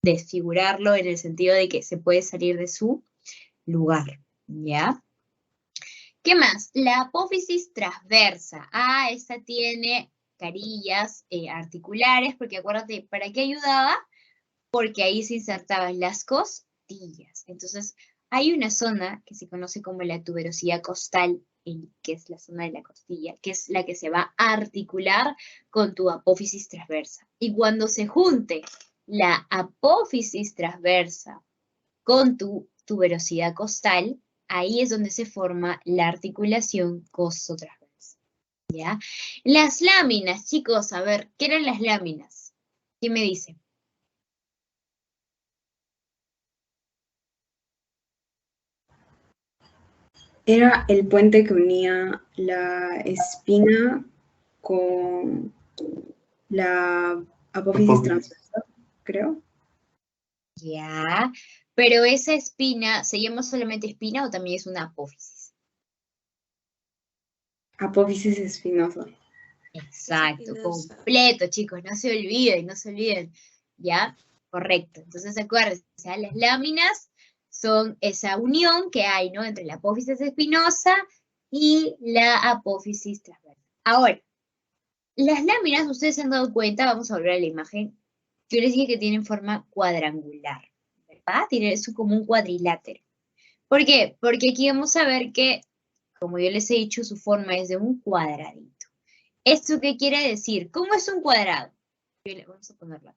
desfigurarlo en el sentido de que se puede salir de su lugar, ¿ya? ¿Qué más? La apófisis transversa. Ah, esta tiene carillas articulares, porque acuérdate, ¿para qué ayudaba? Porque ahí se insertaban las costillas. Entonces, hay una zona que se conoce como la tuberosidad costal, que es la zona de la costilla, que es la que se va a articular con tu apófisis transversa. Y cuando se junte la apófisis transversa con tu tuberosidad costal, ahí es donde se forma la articulación costotransversa, ¿ya? Las láminas, chicos, a ver, ¿qué eran las láminas? ¿Qué me dice?
Era el puente que unía la espina con la apófisis transversa, creo.
Ya, pero esa espina, ¿se llama solamente espina o también es una apófisis?
Apófisis espinosa.
Exacto,
Espinosa.
completo, chicos, no se olviden, no se olviden. ¿Ya? Correcto. Entonces, acuérdense, las láminas son esa unión que hay, ¿no? Entre la apófisis espinosa y la apófisis transversa. Ahora, las láminas, ustedes se han dado cuenta, vamos a volver a la imagen, yo les dije que tienen forma cuadrangular, ¿verdad? Tienen como un cuadrilátero. ¿Por qué? Porque aquí vamos a ver que, como yo les he dicho, su forma es de un cuadradito. ¿Esto qué quiere decir? ¿Cómo es un cuadrado? Vamos a ponerlo.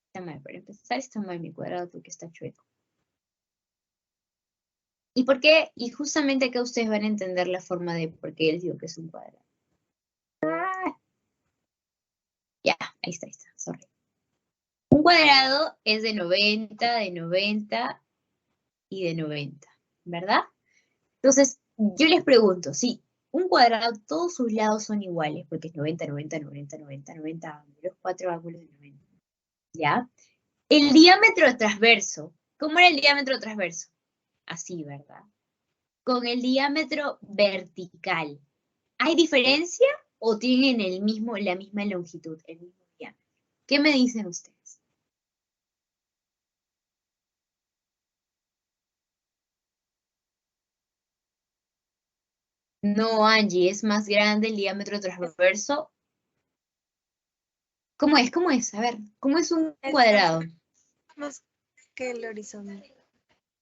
Está mal, para empezar está mal mi cuadrado porque está chueco. ¿Y por qué? Y justamente acá ustedes van a entender la forma de por qué les digo que es un cuadrado. Ya, ahí está, sorry. Un cuadrado es de 90 y de 90, ¿verdad? Entonces, yo les pregunto, si un cuadrado, todos sus lados son iguales, porque es 90, 90, 90, 90, 90 ángulos, 4 ángulos de 90, ¿ya? El diámetro transverso, ¿cómo era el diámetro transverso? Así, ¿verdad? Con el diámetro vertical, ¿hay diferencia o tienen la misma longitud, el mismo diámetro? ¿Qué me dicen ustedes? No, Angie, es más grande el diámetro transverso. ¿Cómo es? ¿Cómo es? A ver, ¿cómo es un
Es
cuadrado?
más que el horizontal.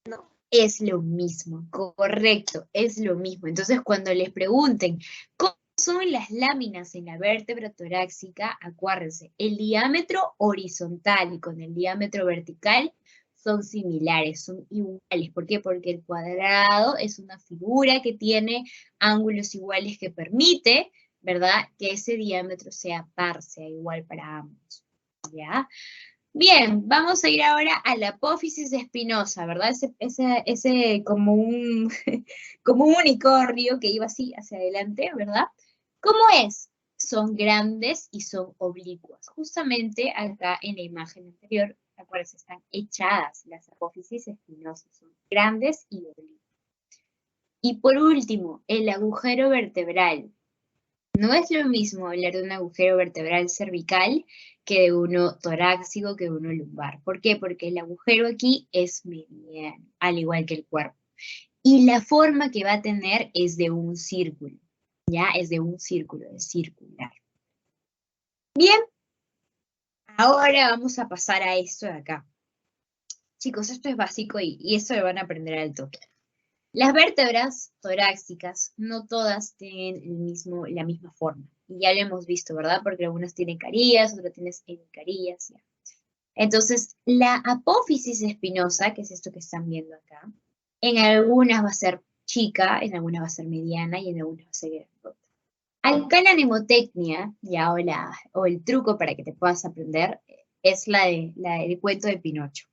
No.
Es lo mismo, correcto, es lo mismo. Entonces, cuando les pregunten cómo son las láminas en la vértebra torácica, acuérdense, el diámetro horizontal y con el diámetro vertical son similares, son iguales. ¿Por qué? Porque el cuadrado es una figura que tiene ángulos iguales que permite, ¿verdad?, que ese diámetro sea par, sea igual para ambos. ¿Ya? Bien, vamos a ir ahora a la apófisis espinosa, ¿verdad? Ese como un, como un unicornio que iba así hacia adelante, ¿verdad? ¿Cómo es? Son grandes y son oblicuas. Justamente acá en la imagen anterior, acuérdense, están echadas las apófisis espinosas, son grandes y oblicuas. Y por último, el agujero vertebral. No es lo mismo hablar de un agujero vertebral cervical que de uno torácico, que de uno lumbar. ¿Por qué? Porque el agujero aquí es mediano, al igual que el cuerpo. Y la forma que va a tener es de un círculo, ¿ya? Es de un círculo, de circular. Bien, ahora vamos a pasar a esto de acá. Chicos, esto es básico y esto lo van a aprender al toque. Las vértebras torácicas no todas tienen la misma forma. Y ya lo hemos visto, ¿verdad? Porque algunas tienen carillas, otras tienen hemicarillas. ¿Ya? Entonces, la apófisis espinosa, que es esto que están viendo acá, en algunas va a ser chica, en algunas va a ser mediana y en algunas va a ser grandota. Acá la mnemotecnia, ya, o el truco para que te puedas aprender, es el cuento de Pinocho.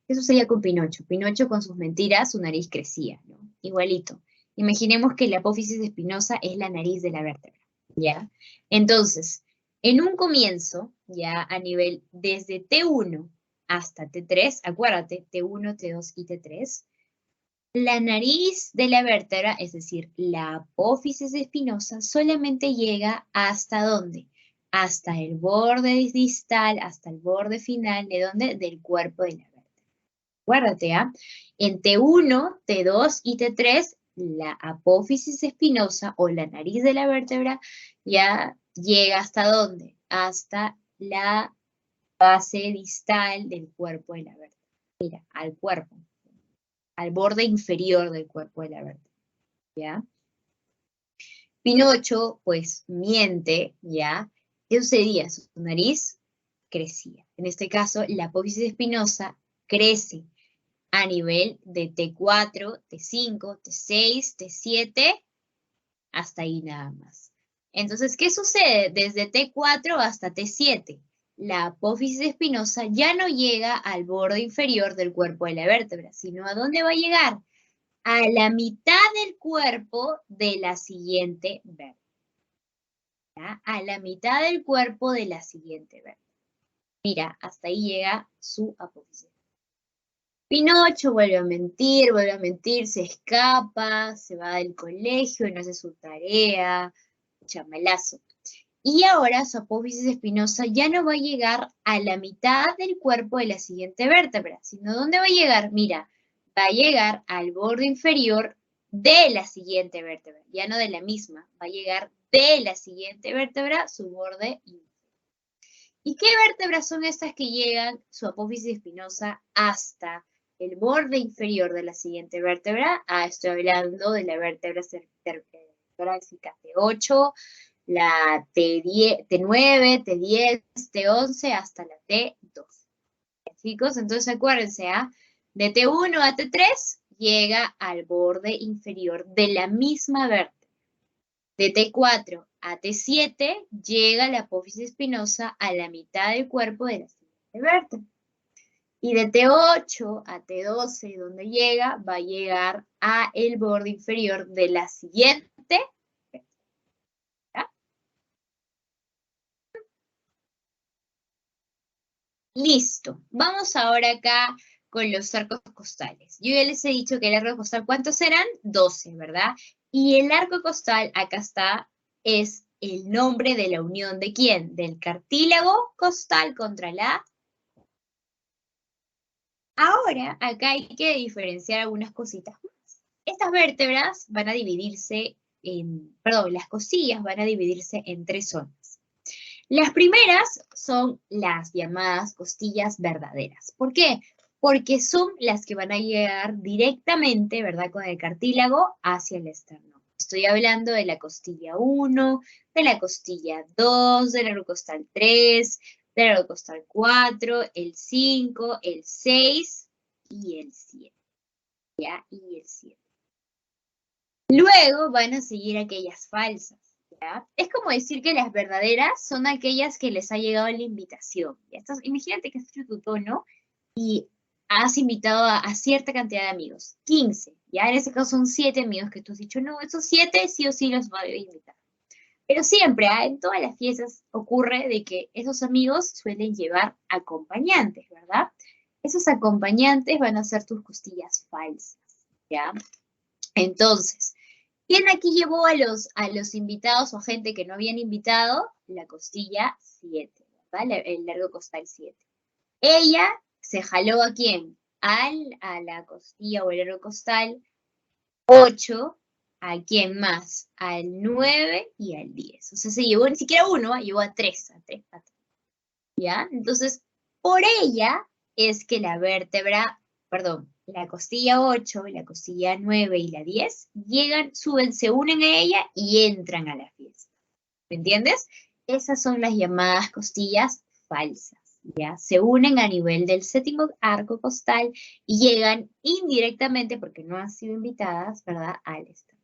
Eso sería con Pinocho. Pinocho con sus mentiras, su nariz crecía, ¿no? Igualito. Imaginemos que la apófisis espinosa es la nariz de la vértebra, ¿ya? Entonces, en un comienzo, ya a nivel desde T1 hasta T3, acuérdate, T1, T2 y T3, la nariz de la vértebra, es decir, la apófisis espinosa, solamente llega ¿hasta dónde? Hasta el borde distal, hasta el borde final, ¿de dónde? Del cuerpo de la vértebra. Acuérdate, ¿ah? En T1, T2 y T3, la apófisis espinosa o la nariz de la vértebra ya llega ¿hasta dónde? Hasta la base distal del cuerpo de la vértebra. Mira, al cuerpo, al borde inferior del cuerpo de la vértebra, ¿ya? Pinocho, pues, miente, ¿ya? ¿Qué sucedía? Su nariz crecía. En este caso, la apófisis espinosa crece a nivel de T4, T5, T6, T7, hasta ahí nada más. Entonces, ¿qué sucede? Desde T4 hasta T7, la apófisis espinosa ya no llega al borde inferior del cuerpo de la vértebra, sino ¿a dónde va a llegar? A la mitad del cuerpo de la siguiente vértebra. ¿Ya? A la mitad del cuerpo de la siguiente vértebra. Mira, hasta ahí llega su apófisis. Pinocho vuelve a mentir, se escapa, se va del colegio, no hace su tarea, chamalazo. Y ahora su apófisis espinosa ya no va a llegar a la mitad del cuerpo de la siguiente vértebra, sino ¿dónde va a llegar? Mira, va a llegar al borde inferior de la siguiente vértebra, ya no de la misma, va a llegar de la siguiente vértebra su borde inferior. ¿Y qué vértebras son estas que llegan su apófisis espinosa hasta el borde inferior de la siguiente vértebra? Estoy hablando de la vértebra torácica T8, la T10, T9, T10, T11 hasta la T12. Chicos, entonces acuérdense, de T1 a T3 llega al borde inferior de la misma vértebra. De T4 a T7 llega la apófisis espinosa a la mitad del cuerpo de la siguiente vértebra. Y de T8 a T12, donde llega, va a llegar a el borde inferior de la siguiente vértebra. Listo. Vamos ahora acá con los arcos costales. Yo ya les he dicho que el arco costal, ¿cuántos eran? 12, ¿verdad? Y el arco costal, acá está, es el nombre de la unión ¿de quién? Del cartílago costal contra la... Ahora, acá hay que diferenciar algunas cositas más. Estas vértebras van a dividirse las costillas van a dividirse en 3 zonas. Las primeras son las llamadas costillas verdaderas. ¿Por qué? Porque son las que van a llegar directamente, ¿verdad?, con el cartílago hacia el esternón. Estoy hablando de la costilla 1, de la costilla 2, del arco costal 3, del arco costal 4, el 5, el 6 y el 7. ¿Ya? Y el 7. Luego van a seguir aquellas falsas. ¿Ya? Es como decir que las verdaderas son aquellas que les ha llegado la invitación. ¿Ya? Imagínate que has hecho tu tono y has invitado a cierta cantidad de amigos, 15, ¿ya? En ese caso son 7 amigos que tú has dicho, no, esos 7 sí o sí los voy a invitar. Pero siempre, en todas las fiestas ocurre de que esos amigos suelen llevar acompañantes, ¿verdad? Esos acompañantes van a ser tus costillas falsas, ¿ya? Entonces, ¿quién aquí llevó a los invitados o gente que no habían invitado? La costilla 7, ¿verdad? El largo costal 7. Ella se jaló ¿a quién? A la costilla o el largo costal 8. ¿A quién más? Al 9 y al 10. O sea, se llevó ni siquiera uno, llevó a 3. ¿Ya? Entonces, por ella es que la costilla 8, la costilla 9 y la 10 llegan, suben, se unen a ella y entran a la fiesta. ¿Me entiendes? Esas son las llamadas costillas falsas. ¿Ya? Se unen a nivel del séptimo arco costal y llegan indirectamente, porque no han sido invitadas, ¿verdad?, al esternón.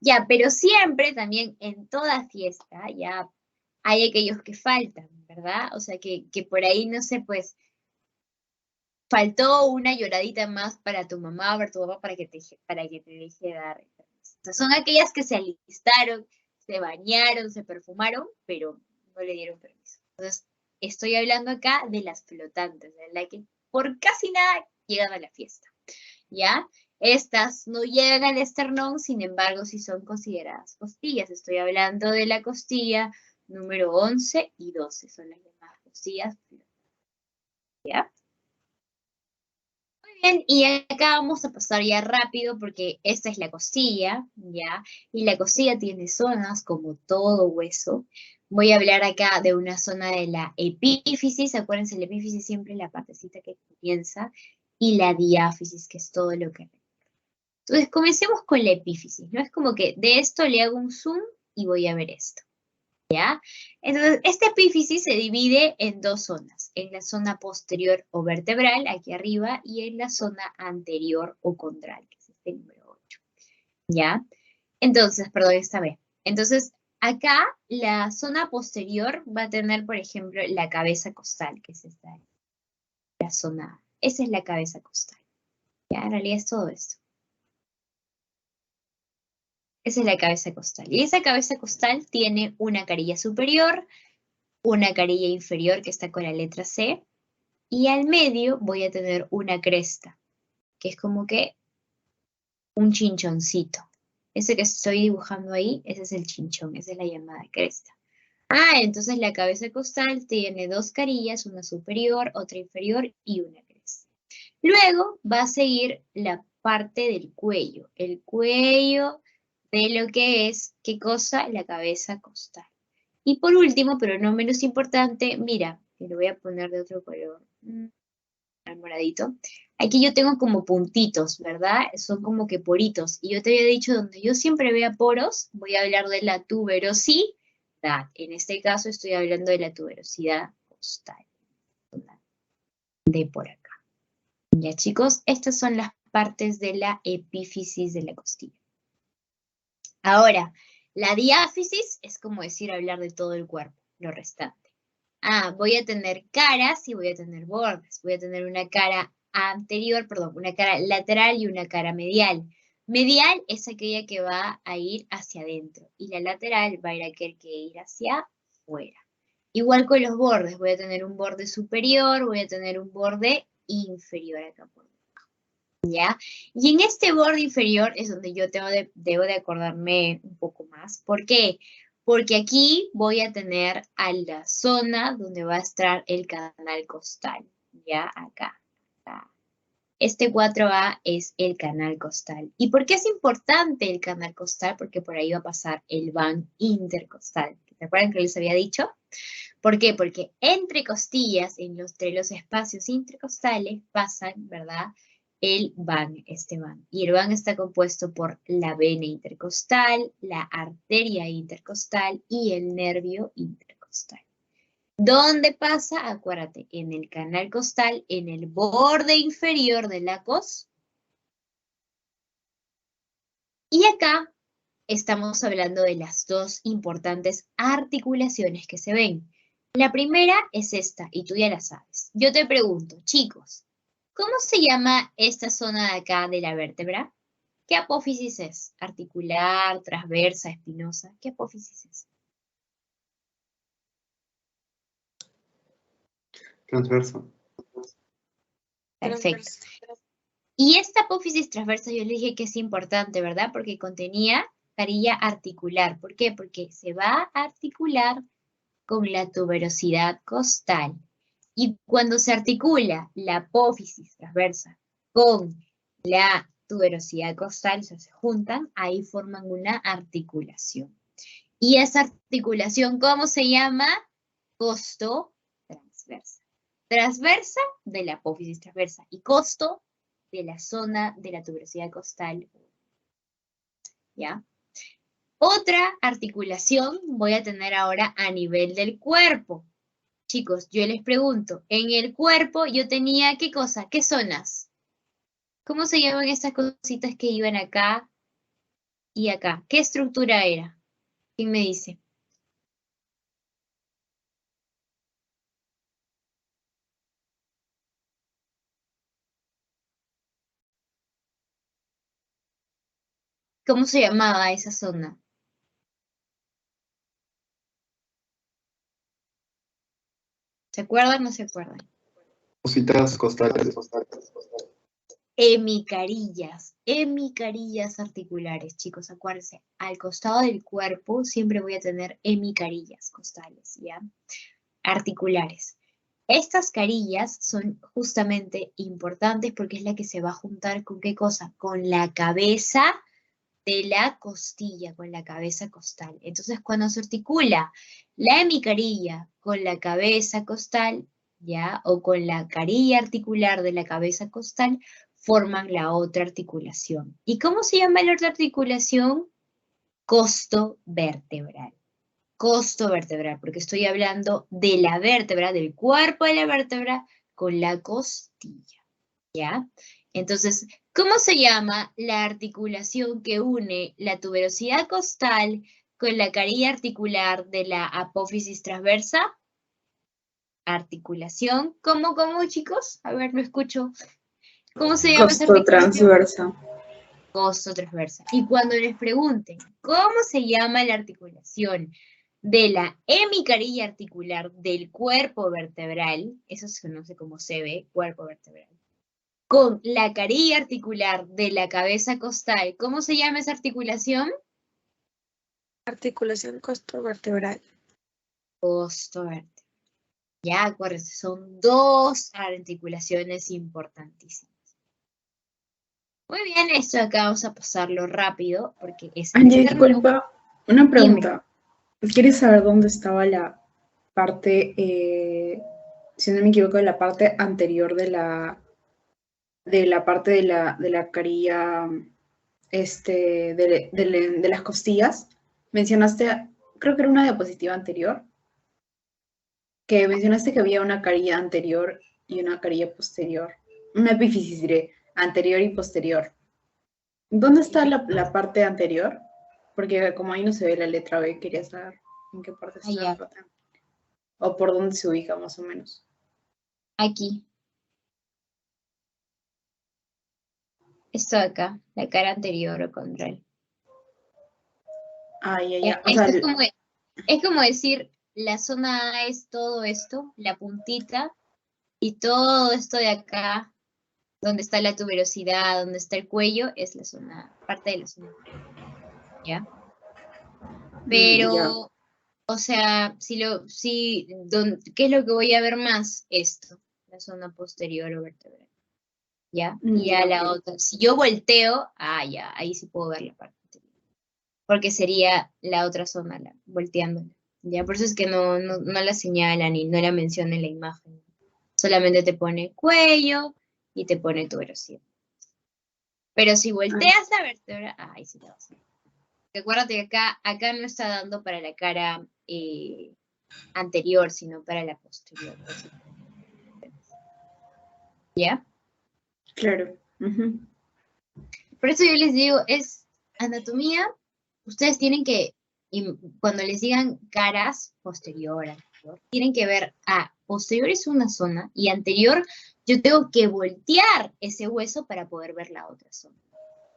Ya, pero siempre también en toda fiesta, ya hay aquellos que faltan, ¿verdad? O sea, que por ahí, no sé, pues, faltó una lloradita más para tu mamá o para tu papá para que te deje dar permiso. O sea, son aquellas que se alistaron, se bañaron, se perfumaron, pero no le dieron permiso. Entonces, estoy hablando acá de las flotantes, de las que por casi nada llegan a la fiesta, ¿ya? Estas no llegan al esternón, sin embargo, sí son consideradas costillas. Estoy hablando de la costilla número 11 y 12, son las llamadas costillas flotantes, ¿ya? Bien, y acá vamos a pasar ya rápido porque esta es la costilla, ¿ya? Y la costilla tiene zonas como todo hueso. Voy a hablar acá de una zona de la epífisis, acuérdense, la epífisis siempre es la partecita que comienza, y la diáfisis, que es todo lo que... Entonces, comencemos con la epífisis, ¿no? Es como que de esto le hago un zoom y voy a ver esto. ¿Ya? Entonces, esta epífisis se divide en dos zonas, en la zona posterior o vertebral, aquí arriba, y en la zona anterior o condral, que es este número 8. ¿Ya? Entonces, perdón, esta vez. Entonces, acá la zona posterior va a tener, por ejemplo, la cabeza costal, que es esta, la zona, esa es la cabeza costal. ¿Ya? En realidad es todo esto. Esa es la cabeza costal. Y esa cabeza costal tiene una carilla superior, una carilla inferior que está con la letra C, y al medio voy a tener una cresta, que es como que un chinchoncito. Ese que estoy dibujando ahí, ese es el chinchón, esa es la llamada cresta. Ah, entonces la cabeza costal tiene dos carillas, una superior, otra inferior y una cresta. Luego va a seguir la parte del cuello, el cuello de lo que es, ¿qué cosa? La cabeza costal. Y por último, pero no menos importante, mira, que lo voy a poner de otro color, al moradito. Aquí yo tengo como puntitos, ¿verdad? Son como que poritos. Y yo te había dicho, donde yo siempre vea poros, voy a hablar de la tuberosidad. En este caso estoy hablando de la tuberosidad costal. De por acá. Ya, chicos, estas son las partes de la epífisis de la costilla. Ahora, la diáfisis es como decir hablar de todo el cuerpo, lo restante. Ah, voy a tener caras y voy a tener bordes. Voy a tener una cara anterior, perdón, una cara lateral y una cara medial. Medial es aquella que va a ir hacia adentro y la lateral va a ir aquel que ir hacia afuera. Igual con los bordes, voy a tener un borde superior, voy a tener un borde inferior acá por debajo, ¿ya? Y en este borde inferior es donde yo debo de acordarme un poco más. ¿Por qué? Porque aquí voy a tener a la zona donde va a estar el canal costal, ¿ya? Acá. Este 4A es el canal costal. ¿Y por qué es importante el canal costal? Porque por ahí va a pasar el van intercostal. ¿Se acuerdan que les había dicho? ¿Por qué? Porque entre costillas, entre los espacios intercostales, pasan, ¿verdad? El van, este van. Y el van está compuesto por la vena intercostal, la arteria intercostal y el nervio intercostal. ¿Dónde pasa? Acuérdate, en el canal costal, en el borde inferior de la cos. Y acá estamos hablando de las dos importantes articulaciones que se ven. La primera es esta, y tú ya la sabes. Yo te pregunto, chicos, ¿cómo se llama esta zona de acá de la vértebra? ¿Qué apófisis es? ¿Articular, transversa, espinosa? ¿Qué apófisis es?
Transverso.
Perfecto. Y esta apófisis transversa yo le dije que es importante, ¿verdad? Porque contenía carilla articular. ¿Por qué? Porque se va a articular con la tuberosidad costal. Y cuando se articula la apófisis transversa con la tuberosidad costal, o sea, se juntan, ahí forman una articulación. Y esa articulación, ¿cómo se llama? Costo transversa. Transversa de la apófisis transversa y costo de la zona de la tuberosidad costal. ¿Ya? Otra articulación voy a tener ahora a nivel del cuerpo. Chicos, yo les pregunto, en el cuerpo yo tenía, ¿qué cosa? ¿Qué zonas? ¿Cómo se llaman estas cositas que iban acá? y acá. ¿Qué estructura era? ¿Quién me dice? ¿Cómo se llamaba esa zona? ¿Se acuerdan o no se acuerdan?
Cositas costales.
Hemicarillas articulares, chicos, acuérdense, al costado del cuerpo siempre voy a tener hemicarillas costales, ¿ya? Articulares. Estas carillas son justamente importantes porque es la que se va a juntar con ¿qué cosa? Con la cabeza de la costilla, con la cabeza costal. Entonces, cuando se articula la hemicarilla con la cabeza costal, ¿ya? O con la carilla articular de la cabeza costal, forman la otra articulación. ¿Y cómo se llama la otra articulación? Costo vertebral. Costo vertebral, porque estoy hablando de la vértebra, del cuerpo de la vértebra con la costilla, ¿ya? Entonces, ¿cómo se llama la articulación que une la tuberosidad costal con la carilla articular de la apófisis transversa? Articulación, ¿cómo, chicos? A ver, no escucho. ¿Cómo se llama esa
Costo
articulación?
transversa.
Costo transversa. Y cuando les pregunten, ¿cómo se llama la articulación de la hemicarilla articular del cuerpo vertebral? Eso se conoce como CB, cuerpo vertebral. Con la carilla articular de la cabeza costal, ¿cómo se llama esa articulación?
Articulación costovertebral.
Costo vertebral. Ya, acuérdense, son dos articulaciones importantísimas. Muy bien, esto de acá vamos a pasarlo rápido porque es
Angie,
eterno.
disculpa, una pregunta. ¿Quieres saber dónde estaba la parte, si no me equivoco, de la parte anterior de la parte de la carilla, de las costillas? Mencionaste, creo que era una diapositiva anterior, que mencionaste que había una carilla anterior y una carilla posterior. Una epífisis, diré, anterior y posterior. ¿Dónde está la parte anterior? Porque como ahí no se ve la letra B, quería saber en qué parte está la parte anterior. O por dónde se ubica más o menos.
Aquí. Esto de acá, la cara anterior o contraria.
Ah, ya.
Ya,
O sea,
es como decir, la zona A es todo esto, la puntita, y todo esto de acá, donde está la tuberosidad, donde está el cuello, es la zona, parte de la zona. ¿Ya? Pero,
ya.
o sea, ¿qué es lo que voy a ver más? Esto, la zona posterior o vertebral. ¿Ya? Y a la
Ok.
otra. Si yo volteo, ya, ahí sí puedo ver la parte anterior. Porque sería la otra zona, volteándola. ¿Ya? Por eso es que no la señalan y no la menciona en la imagen. Solamente te pone cuello y te pone tuberosidad. Pero si volteas la vértebra, ahí sí la vas a ver. Recuérdate que acá no está dando para la cara anterior, sino para la posterior. ¿Ya?
Claro. Ujú.
Por eso yo les digo, es anatomía, ustedes tienen que, y cuando les digan caras, posterior, anterior, tienen que ver, posterior es una zona y anterior yo tengo que voltear ese hueso para poder ver la otra zona.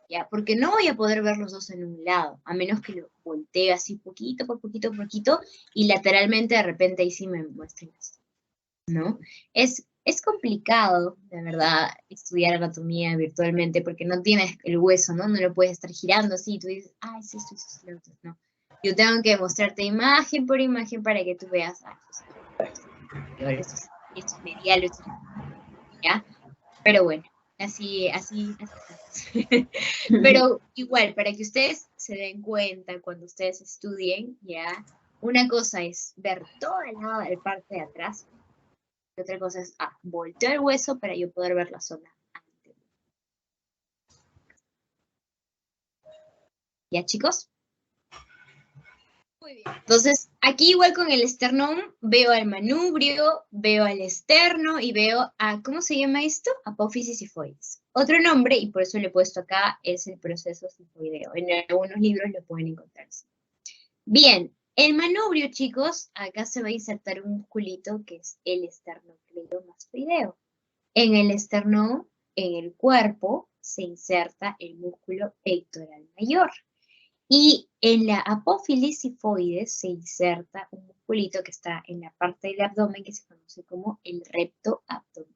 ¿Ya? Porque no voy a poder ver los dos en un lado, a menos que lo voltee así poquito por poquito, y lateralmente de repente ahí sí me muestren esto, ¿no? Es complicado, de verdad, estudiar anatomía virtualmente porque no tienes el hueso, ¿no? No lo puedes estar girando así, tú dices, es esto, lo otro, no. Yo tengo que mostrarte imagen por imagen para que tú veas, esto es medial, esto es, ¿ya? Pero bueno, así. Pero igual, para que ustedes se den cuenta cuando ustedes estudien, ¿ya? Una cosa es ver toda la parte de atrás, y otra cosa es, volteo el hueso para yo poder ver la zona anterior. ¿Ya, chicos? Muy bien. Entonces, aquí igual con el esternón, veo al manubrio, veo al esterno y veo a, ¿cómo se llama esto? Apófisis sifoides. Otro nombre, y por eso le he puesto acá, es el proceso sifoideo. En algunos libros lo pueden encontrar. Bien, el manubrio, chicos, acá se va a insertar un musculito que es el esternocleidomastoideo. En el esternón, en el cuerpo, se inserta el músculo pectoral mayor. Y en la apófisis sifoides se inserta un musculito que está en la parte del abdomen que se conoce como el recto abdomen.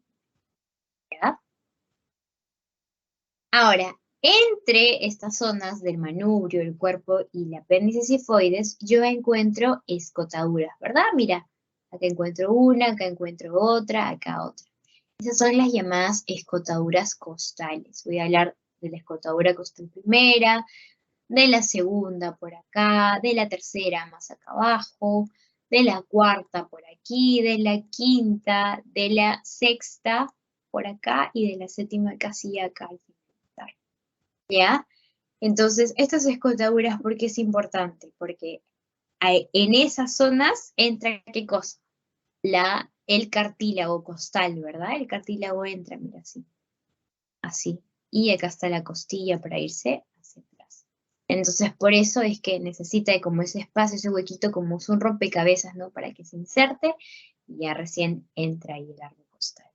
¿Ya? Ahora, entre estas zonas del manubrio, el cuerpo y la apéndice sifoides, yo encuentro escotaduras, ¿verdad? Mira, acá encuentro una, acá encuentro otra, acá otra. Esas son las llamadas escotaduras costales. Voy a hablar de la escotadura costal primera, de la segunda por acá, de la tercera más acá abajo, de la cuarta por aquí, de la quinta, de la sexta por acá y de la séptima casi acá al final. ¿Ya? Entonces, estas escotaduras, ¿por qué es importante? Porque en esas zonas entra, ¿qué cosa? El cartílago costal, ¿verdad? El cartílago entra, mira, así. Así. Y acá está la costilla para irse hacia atrás. Entonces, por eso es que necesita como ese espacio, ese huequito, como es un rompecabezas, ¿no? Para que se inserte y ya recién entra ahí el arco costal.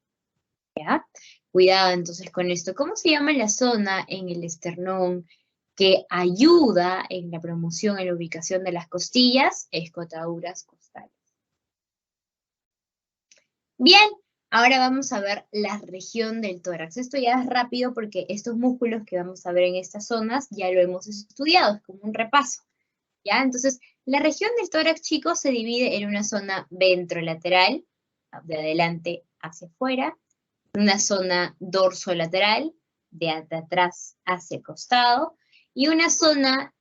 ¿Ya? Cuidado entonces con esto. ¿Cómo se llama la zona en el esternón que ayuda en la promoción, en la ubicación de las costillas? Escotaduras costales. Bien, ahora vamos a ver la región del tórax. Esto ya es rápido porque estos músculos que vamos a ver en estas zonas ya lo hemos estudiado, es como un repaso. ¿Ya? Entonces, la región del tórax, chicos, se divide en una zona ventrolateral, de adelante hacia afuera, una zona dorsolateral, de atrás hacia el costado, y una zona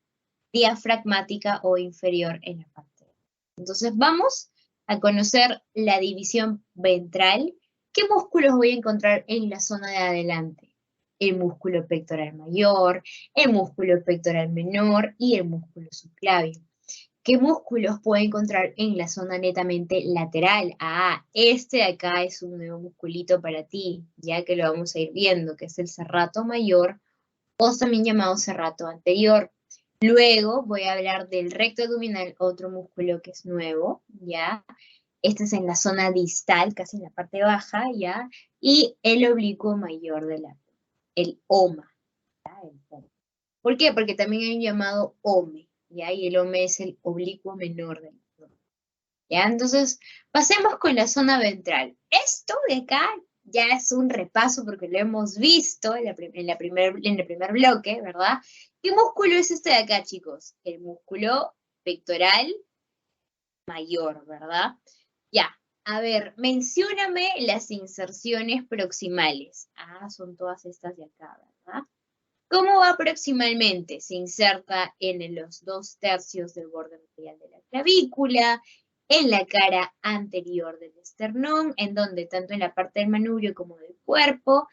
diafragmática o inferior en la parte. Entonces, vamos a conocer la división ventral. ¿Qué músculos voy a encontrar en la zona de adelante? El músculo pectoral mayor, el músculo pectoral menor y el músculo subclavio. ¿Qué músculos puedo encontrar en la zona netamente lateral? Ah, este de acá es un nuevo musculito para ti, ya que lo vamos a ir viendo, que es el serrato mayor, o también llamado serrato anterior. Luego voy a hablar del recto abdominal, otro músculo que es nuevo, ¿ya? Este es en la zona distal, casi en la parte baja, ¿ya? Y el oblicuo mayor del abdomen, el OMA, ¿ya? ¿Por qué? Porque también hay un llamado OME, ¿ya? Y el OME es el oblicuo menor del abdomen, ¿ya? Entonces, pasemos con la zona ventral. Esto de acá ya es un repaso porque lo hemos visto en el primer bloque, ¿verdad? ¿Qué músculo es este de acá, chicos? El músculo pectoral mayor, ¿verdad? Ya, a ver, mencióname las inserciones proximales. Ah, son todas estas de acá, ¿verdad? ¿Cómo va proximalmente? Se inserta en los 2/3 del borde medial de la clavícula, en la cara anterior del esternón, en donde tanto en la parte del manubrio como del cuerpo,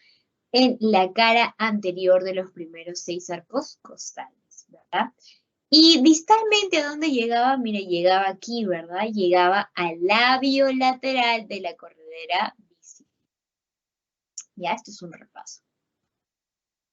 en la cara anterior de los primeros 6 arcos costales, ¿verdad? Y distalmente, ¿a dónde llegaba? Mira, llegaba aquí, ¿verdad? Llegaba al labio lateral de la corredera visible. Ya, esto es un repaso.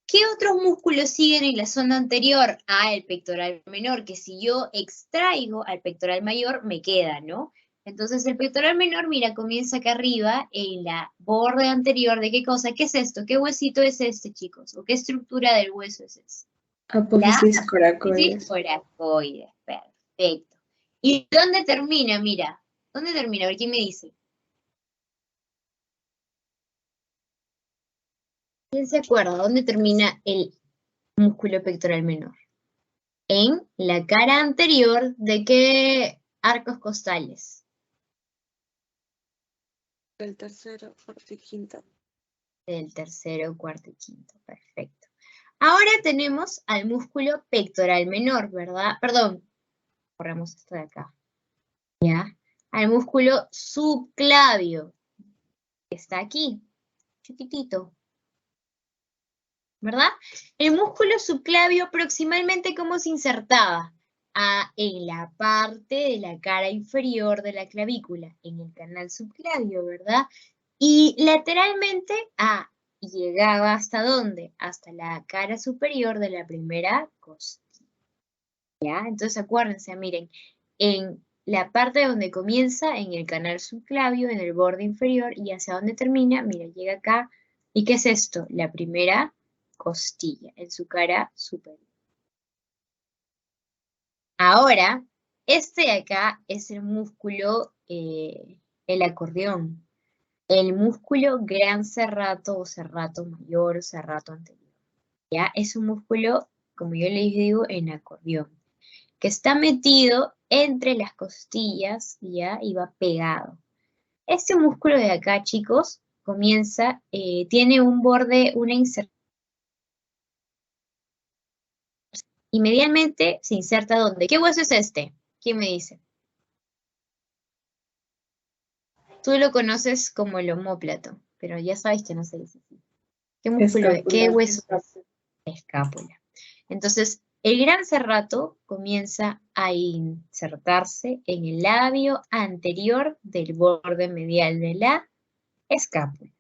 ¿Qué otros músculos siguen en la zona anterior? Ah, el pectoral menor, que si yo extraigo al pectoral mayor, me queda, ¿no? Entonces el pectoral menor, mira, comienza acá arriba, en la borde anterior de qué cosa, ¿qué es esto? ¿Qué huesito es este, chicos? ¿O qué estructura del hueso es esta?
Apófisis
La
coracoides.
coracoides, perfecto. ¿Y dónde termina? Mira, ¿dónde termina? A ver, ¿quién me dice? ¿Quién se acuerda? ¿Dónde termina el músculo pectoral menor? En la cara anterior de qué arcos costales.
El tercero, cuarto y quinto.
Del tercero, cuarto y quinto, perfecto. Ahora tenemos al músculo pectoral menor, ¿verdad? Perdón, corremos esto de acá. ¿Ya? Al músculo subclavio, que está aquí, chiquitito. ¿Verdad? El músculo subclavio proximalmente, ¿cómo se insertaba? en la parte de la cara inferior de la clavícula, en el canal subclavio, ¿verdad? Y lateralmente llegaba ¿hasta dónde? Hasta la cara superior de la primera costilla. ¿Ya? Entonces acuérdense, miren, en la parte donde comienza, en el canal subclavio, en el borde inferior, y hacia donde termina, mira, llega acá. ¿Y qué es esto? La primera costilla, en su cara superior. Ahora, este de acá es el músculo, el acordeón, el músculo gran serrato o serrato mayor o serrato anterior. ¿Ya? Es un músculo, como yo les digo, en acordeón, que está metido entre las costillas, ¿ya? Y va pegado. Este músculo de acá, chicos, comienza, tiene un borde, una inserción. Y medialmente se inserta ¿dónde? ¿Qué hueso es este? ¿Quién me dice? Tú lo conoces como el omóplato, pero ya sabes que no se dice así. ¿Qué músculo es? ¿Qué
Escápula.
hueso es? Escápula. Entonces, el gran serrato comienza a insertarse en el labio anterior del borde medial de la escápula.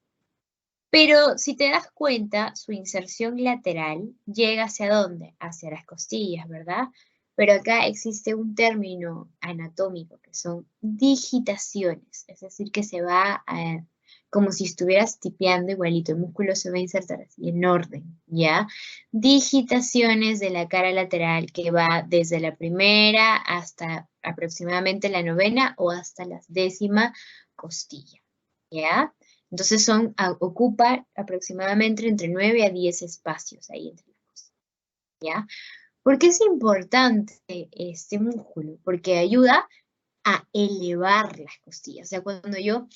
Pero si te das cuenta, su inserción lateral llega ¿hacia dónde? Hacia las costillas, ¿verdad? Pero acá existe un término anatómico que son digitaciones, es decir, que se va como si estuvieras tipeando igualito, el músculo se va a insertar así en orden, ¿ya? Digitaciones de la cara lateral que va desde la primera hasta aproximadamente la novena o hasta la 10ª costilla, ¿ya? Entonces ocupa aproximadamente entre 9 a 10 espacios ahí entre las cosas, ¿ya? ¿Por qué es importante este músculo? Porque ayuda a elevar las costillas. O sea, cuando yo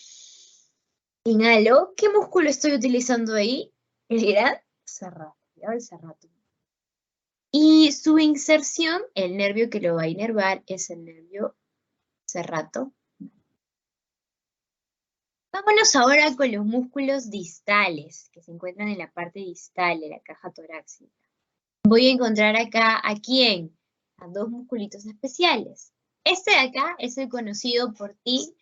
inhalo, ¿qué músculo estoy utilizando ahí? El gran serrato, ¿ya? El serrato. Y su inserción, el nervio que lo va a inervar es el nervio serrato. Vámonos ahora con los músculos distales, que se encuentran en la parte distal de la caja torácica. Voy a encontrar acá, ¿a quién? A dos musculitos especiales. Este de acá es el conocido por ti,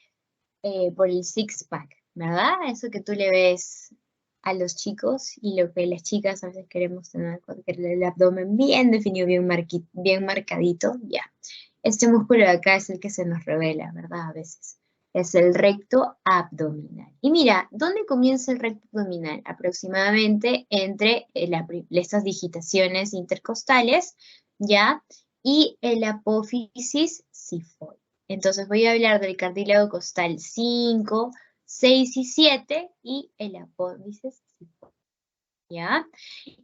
por el six-pack, ¿verdad? Eso que tú le ves a los chicos y lo que las chicas a veces queremos tener, el abdomen bien definido, bien marcadito, ya. Este músculo de acá es el que se nos revela, ¿verdad? A veces. Es el recto abdominal. Y mira, ¿dónde comienza el recto abdominal? Aproximadamente entre estas digitaciones intercostales, ¿ya? Y el apófisis sifoide. Entonces voy a hablar del cartílago costal 5, 6 y 7 y el apófisis sifoide, ¿ya?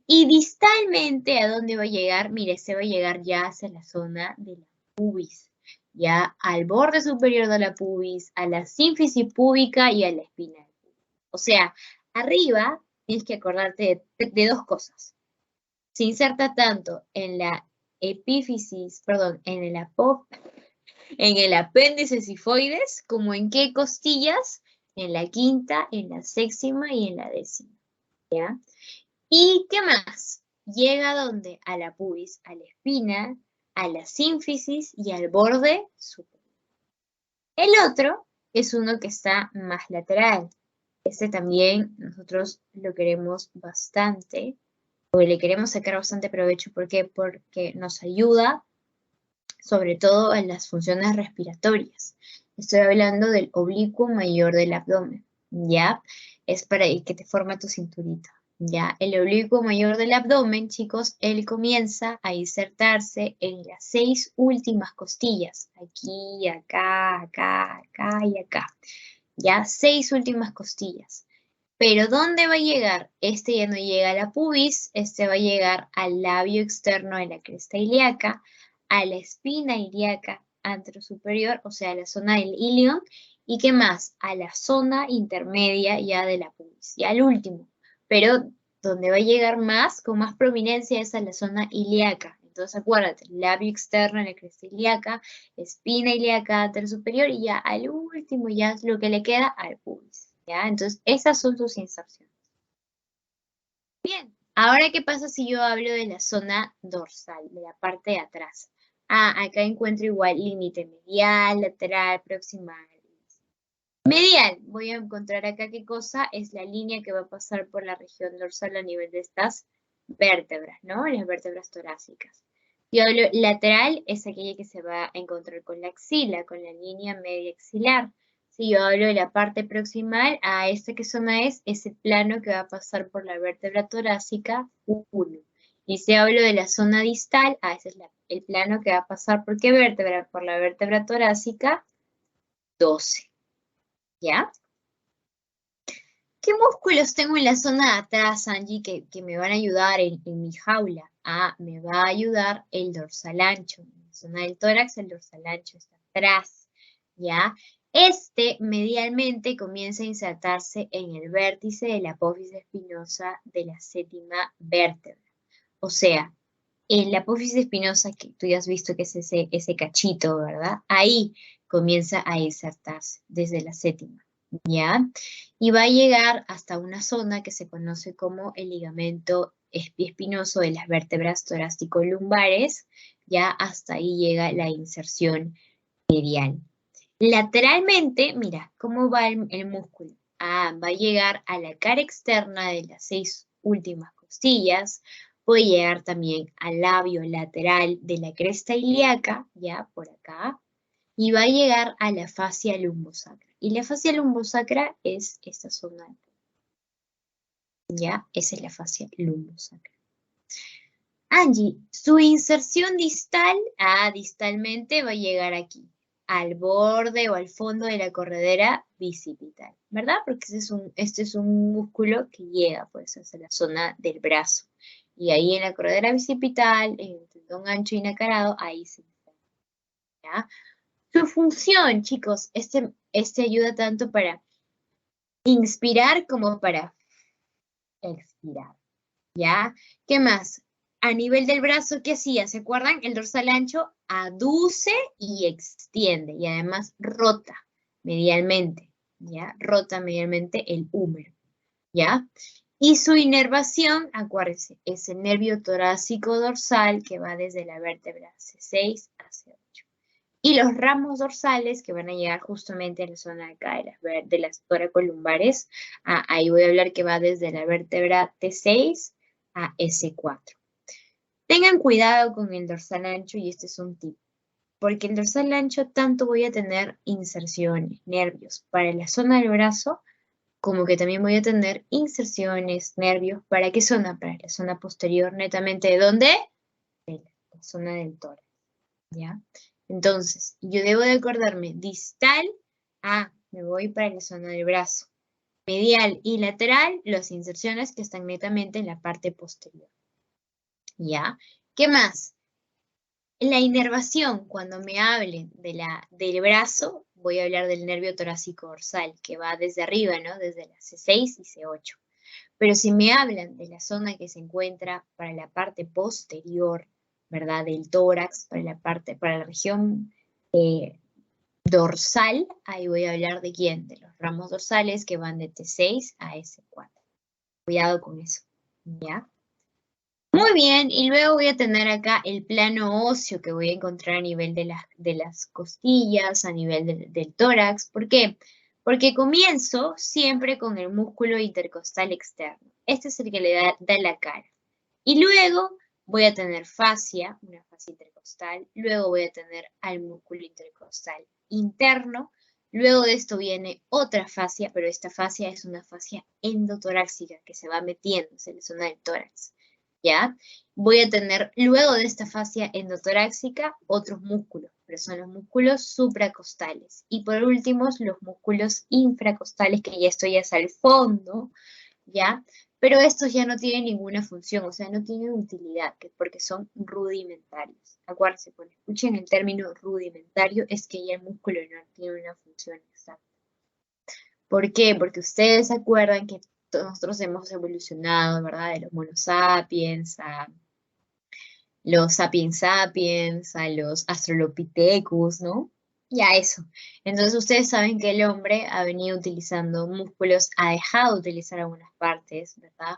Y distalmente, ¿a dónde va a llegar? Mire, se va a llegar ya hacia la zona de la pubis, ya al borde superior de la pubis, a la sínfisis púbica y a la espina. O sea, arriba tienes que acordarte de dos cosas. Se inserta tanto en la epífisis, perdón, en el apéndice sifoides, como en qué costillas, en la 5ª, en la 6ª y en la 10ª, ¿ya? ¿Y qué más? Llega ¿a dónde? A la pubis, a la espina, a la sínfisis y al borde superior. El otro es uno que está más lateral. Este también nosotros lo queremos bastante, o le queremos sacar bastante provecho. ¿Por qué? Porque nos ayuda sobre todo en las funciones respiratorias. Estoy hablando del oblicuo mayor del abdomen, ¿ya? Es para que te forma tu cinturita, ¿ya? El oblicuo mayor del abdomen, chicos, él comienza a insertarse en las 6 últimas costillas. Aquí, acá, acá, acá y acá. ¿Ya? 6 últimas costillas. Pero ¿dónde va a llegar? Este ya no llega a la pubis, este va a llegar al labio externo de la cresta ilíaca, a la espina ilíaca anterosuperior, o sea, a la zona del ilion, y ¿qué más? A la zona intermedia ya de la pubis, y al último, pero donde va a llegar más, con más prominencia, es a la zona ilíaca. Entonces acuérdate, labio externo en la cresta ilíaca, espina ilíaca anterosuperior, y ya al último ya es lo que le queda al pubis, ¿ya? Entonces esas son sus inserciones. Bien, ahora ¿qué pasa si yo hablo de la zona dorsal, de la parte de atrás? Acá encuentro igual límite medial, lateral, proximal. Medial, voy a encontrar acá qué cosa es la línea que va a pasar por la región dorsal a nivel de estas vértebras, ¿no? Las vértebras torácicas. Si hablo lateral, es aquella que se va a encontrar con la axila, con la línea media axilar. Si yo hablo de la parte proximal, ¿esta qué zona es? Es el plano que va a pasar por la vértebra torácica 1. Y si hablo de la zona distal, ese es el plano que va a pasar ¿por qué vértebra? Por la vértebra torácica 12. ¿Ya? ¿Qué músculos tengo en la zona de atrás, Angie, que me van a ayudar en mi jaula? Me va a ayudar el dorsal ancho. En la zona del tórax, el dorsal ancho está atrás, ¿ya? Medialmente comienza a insertarse en el vértice de la apófisis espinosa de la séptima vértebra. O sea, en la apófisis espinosa, que tú ya has visto que es ese cachito, ¿verdad? Ahí comienza a insertarse desde la séptima. ¿Ya? Y va a llegar hasta una zona que se conoce como el ligamento espinoso de las vértebras torácico-lumbares, ya hasta ahí llega la inserción medial. Lateralmente, mira, ¿cómo va el músculo? Va a llegar a la cara externa de las 6 últimas costillas, puede llegar también al labio lateral de la cresta ilíaca, ya por acá, y va a llegar a la fascia lumbosacra. Y la fascia lumbosacra es esta zona. ¿Ya? Esa es la fascia lumbosacra. Angie, su inserción distal, distalmente va a llegar aquí, al borde o al fondo de la corredera bicipital, ¿verdad? Porque este es un músculo que llega, pues, hacia la zona del brazo. Y ahí en la corredera bicipital, en el tendón ancho inacarado, ahí se inserta, ¿ya? Su función, chicos, este ayuda tanto para inspirar como para expirar, ¿ya? ¿Qué más? A nivel del brazo, ¿qué hacía? ¿Se acuerdan? El dorsal ancho aduce y extiende y además rota medialmente, ¿ya? Rota medialmente el húmero, ¿ya? Y su inervación, acuérdense, es el nervio torácico dorsal que va desde la vértebra C6 hacia 8. Y los ramos dorsales que van a llegar justamente a la zona de acá de las toracolumbares, ahí voy a hablar que va desde la vértebra T6 a S4. Tengan cuidado con el dorsal ancho y este es un tip, porque el dorsal ancho tanto voy a tener inserciones, nervios para la zona del brazo, como que también voy a tener inserciones, nervios, ¿para qué zona? Para la zona posterior netamente, ¿de dónde? De la zona del tórax, ¿ya? Entonces, yo debo de acordarme, distal, me voy para la zona del brazo. Medial y lateral, las inserciones que están netamente en la parte posterior. ¿Ya? ¿Qué más? La inervación, cuando me hablen del brazo, voy a hablar del nervio torácico dorsal, que va desde arriba, ¿no? Desde la C6 y C8. Pero si me hablan de la zona que se encuentra para la parte posterior, ¿verdad? Del tórax, para la región dorsal, ahí voy a hablar de quién, de los ramos dorsales que van de T6 a S4. Cuidado con eso, ¿ya? Muy bien, y luego voy a tener acá el plano óseo que voy a encontrar a nivel de las costillas, a nivel del tórax. ¿Por qué? Porque comienzo siempre con el músculo intercostal externo. Este es el que le da la cara. Y luego voy a tener fascia, una fascia intercostal. Luego voy a tener al músculo intercostal interno. Luego de esto viene otra fascia, pero esta fascia es una fascia endotorácica que se va metiéndose en la zona del tórax. ¿Ya? Voy a tener luego de esta fascia endotorácica otros músculos, pero son los músculos supracostales. Y por último, los músculos infracostales, que ya estoy hacia el fondo, ¿ya? Pero estos ya no tienen ninguna función, o sea, no tienen utilidad, porque son rudimentarios. Acuérdense, cuando escuchen el término rudimentario, es que ya el músculo no tiene una función exacta. ¿Por qué? Porque ustedes se acuerdan que nosotros hemos evolucionado, ¿verdad? De los Mono sapiens a los sapiens sapiens, a los Australopithecus, ¿no? Ya eso. Entonces ustedes saben que el hombre ha venido utilizando músculos, ha dejado de utilizar algunas partes, ¿verdad?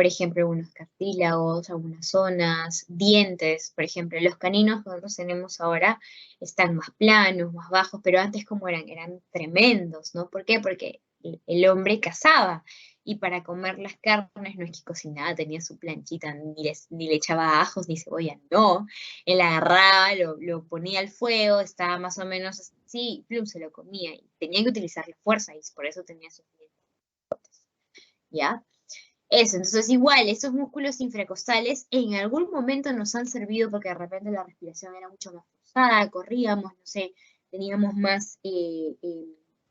por ejemplo, algunos cartílagos, algunas zonas, dientes, por ejemplo, los caninos que nosotros tenemos ahora están más planos, más bajos, pero antes como eran, eran tremendos, ¿no? ¿Por qué? Porque el hombre cazaba y para comer las carnes no es que cocinaba, tenía su planchita, ni le echaba ajos ni cebolla, no. Él agarraba, lo ponía al fuego, estaba más o menos así, plum, se lo comía y tenía que utilizar la fuerza y por eso tenía sus dientes, ¿ya? Eso, entonces igual, esos músculos infracostales en algún momento nos han servido porque de repente la respiración era mucho más forzada, corríamos, no sé, teníamos más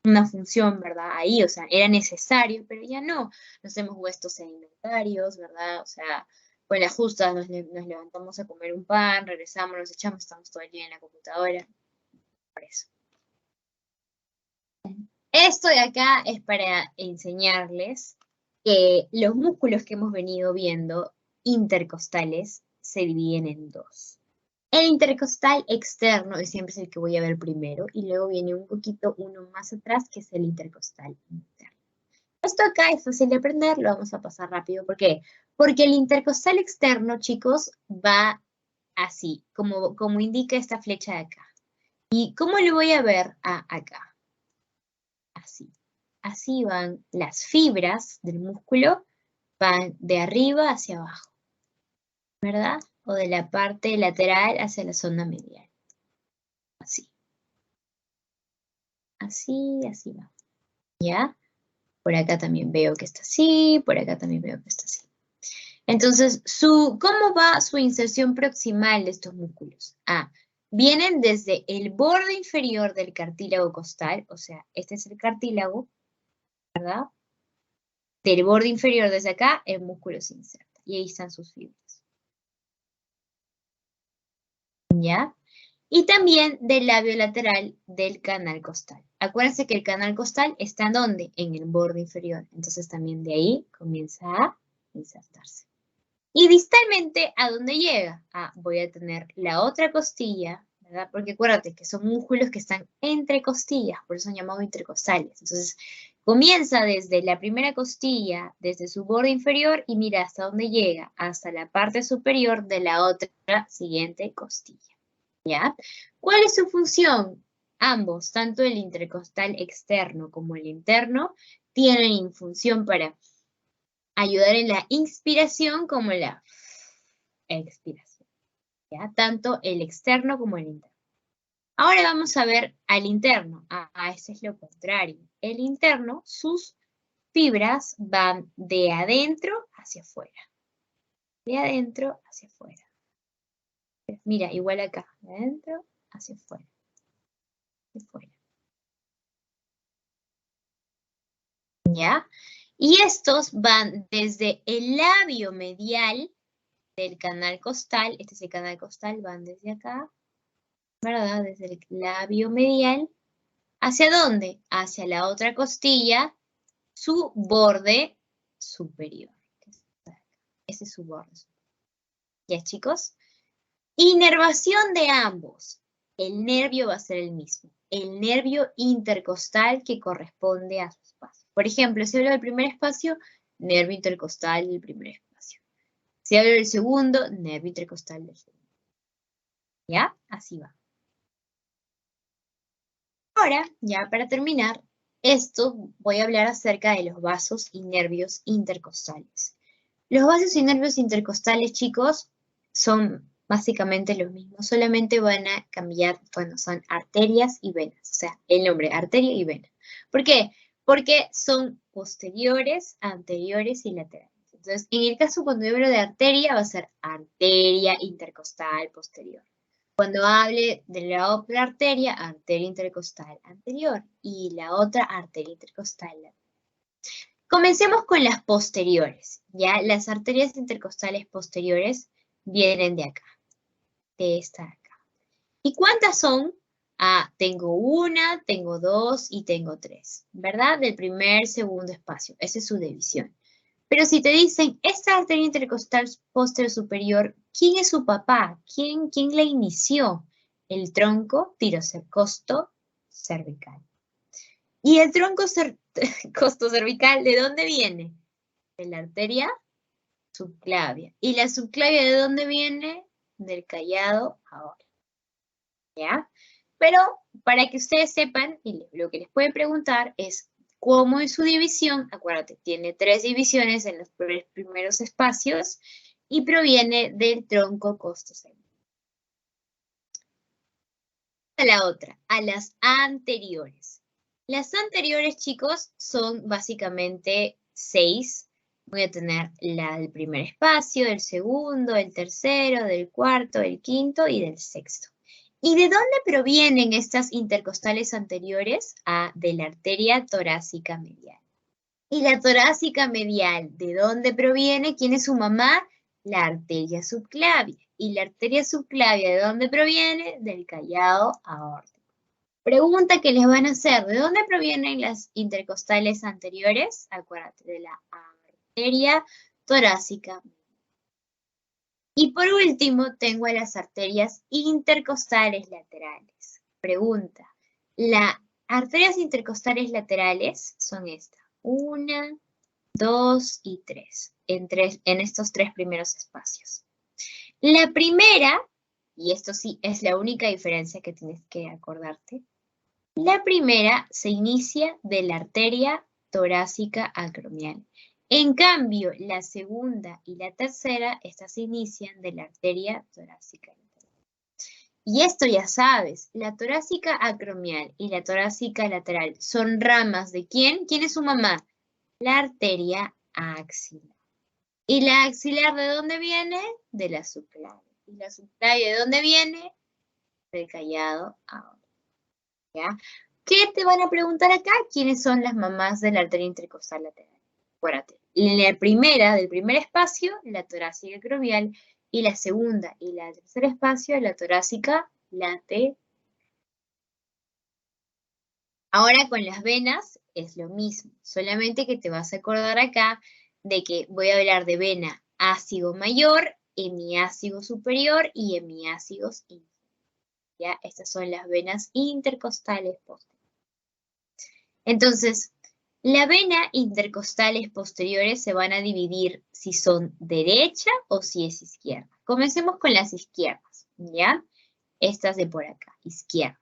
una función, ¿verdad? Ahí, o sea, era necesario, pero ya no. No hacemos huestos sedimentarios, ¿verdad? O sea, con las justas nos levantamos a comer un pan, regresamos, nos echamos, estamos todo el día en la computadora. Por eso. Esto de acá es para enseñarles que los músculos que hemos venido viendo intercostales se dividen en dos. El intercostal externo es siempre el que voy a ver primero y luego viene un poquito uno más atrás que es el intercostal interno. Esto acá es fácil de aprender, lo vamos a pasar rápido. ¿Por qué? Porque el intercostal externo, chicos, va así, como indica esta flecha de acá. ¿Y cómo lo voy a ver acá? Así. Así van las fibras del músculo, van de arriba hacia abajo, ¿verdad? O de la parte lateral hacia la zona medial. Así. Así va. ¿Ya? Por acá también veo que está así, por acá también veo que está así. Entonces, ¿cómo va su inserción proximal de estos músculos? Vienen desde el borde inferior del cartílago costal, o sea, este es el cartílago, ¿verdad? Del borde inferior desde acá, el músculo se inserta. Y ahí están sus fibras. ¿Ya? Y también del labio lateral del canal costal. Acuérdense que el canal costal está ¿en dónde? En el borde inferior. Entonces también de ahí comienza a insertarse. Y distalmente, ¿a dónde llega? Voy a tener la otra costilla, ¿verdad? Porque acuérdate que son músculos que están entre costillas, por eso son llamados intercostales. Entonces, comienza desde la primera costilla, desde su borde inferior, y mira hasta dónde llega, hasta la parte superior de la otra siguiente costilla, ¿ya? ¿Cuál es su función? Ambos, tanto el intercostal externo como el interno, tienen función para ayudar en la inspiración como la expiración, ¿ya? Tanto el externo como el interno. Ahora vamos a ver al interno. Ese es lo contrario. El interno, sus fibras van de adentro hacia afuera. De adentro hacia afuera. Mira, igual acá. De adentro hacia afuera. De afuera. ¿Ya? Y estos van desde el labio medial del canal costal, este es el canal costal, van desde acá, ¿verdad? Desde el labio medial, ¿hacia dónde? Hacia la otra costilla, su borde superior. Ese es su borde superior. ¿Ya, chicos? Inervación de ambos. El nervio va a ser el mismo. El nervio intercostal que corresponde a su espacio. Por ejemplo, si hablo del primer espacio, nervio intercostal del primer espacio. Si hablo del segundo, nervio intercostal del segundo. ¿Ya? Así va. Ahora, ya para terminar, voy a hablar acerca de los vasos y nervios intercostales. Los vasos y nervios intercostales, chicos, son básicamente los mismos, solamente van a cambiar cuando son arterias y venas, o sea, el nombre, arteria y vena. ¿Por qué? Porque son posteriores, anteriores y laterales. Entonces, en el caso cuando yo hablo de arteria, va a ser arteria intercostal posterior. Cuando hable de la otra arteria, arteria intercostal anterior y la otra arteria intercostal lateral. Comencemos con las posteriores, ¿ya? Las arterias intercostales posteriores vienen de acá, de esta de acá. ¿Y cuántas son? Tengo una, tengo dos y tengo tres, ¿verdad? Del primer, segundo espacio. Esa es su división. Pero si te dicen, esta arteria intercostal posterior superior, ¿quién es su papá? ¿Quién la inició? El tronco costo cervical. ¿Y el tronco costo cervical de dónde viene? De la arteria subclavia. ¿Y la subclavia de dónde viene? Del callado ahora. ¿Ya? Pero para que ustedes sepan, y lo que les pueden preguntar es cómo es su división. Acuérdate, tiene 3 divisiones en los 3 primeros espacios y proviene del tronco costosegmental. A la otra, a las anteriores. Las anteriores, chicos, son básicamente 6. Voy a tener la del primer espacio, del segundo, del tercero, del cuarto, del quinto y del sexto. ¿Y de dónde provienen estas intercostales anteriores? De la arteria torácica medial. ¿Y la torácica medial de dónde proviene? ¿Quién es su mamá? La arteria subclavia. ¿Y la arteria subclavia de dónde proviene? Del callado aórtico. Pregunta que les van a hacer, ¿de dónde provienen las intercostales anteriores? Acuérdate, de la arteria torácica. Y por último, tengo a las arterias intercostales laterales. Pregunta, las arterias intercostales laterales son estas. 1, 2 y 3, en estos 3 primeros espacios. La primera, y esto sí es la única diferencia que tienes que acordarte, la primera se inicia de la arteria torácica acromial. En cambio, la segunda y la tercera, estas se inician de la arteria torácica lateral. Y esto ya sabes, la torácica acromial y la torácica lateral son ramas de ¿quién? ¿Quién es su mamá? La arteria axilar. ¿Y la axilar de dónde viene? De la subclavia. ¿Y la subclavia de dónde viene? Del callado aórtico. ¿Ya? ¿Qué te van a preguntar acá? ¿Quiénes son las mamás de la arteria intercostal lateral? Acuérdate, la primera, del primer espacio, la torácica acromial, y la segunda y la tercer espacio, la torácica lateral. Ahora con las venas es lo mismo, solamente que te vas a acordar acá de que voy a hablar de vena ácido mayor, hemiácido superior y hemiácidos inferiores. ¿Ya? Estas son las venas intercostales posteriores. Entonces, la vena intercostales posteriores se van a dividir si son derecha o si es izquierda. Comencemos con las izquierdas, ¿ya? Estas de por acá, izquierda.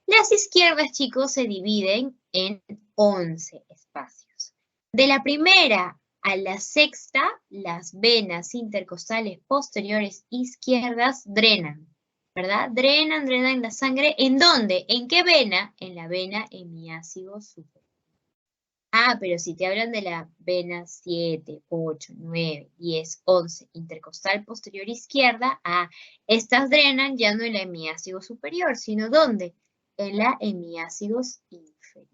Las izquierdas, chicos, se dividen en 11 espacios. De la primera a la sexta, las venas intercostales posteriores izquierdas drenan, ¿verdad? Drenan la sangre. ¿En dónde? ¿En qué vena? En la vena hemiácido superior. Pero si te hablan de la vena 7, 8, 9, 10, 11, intercostal posterior izquierda, estas drenan ya no en la hemiácido superior, sino ¿dónde? En la hemiácidos inferior.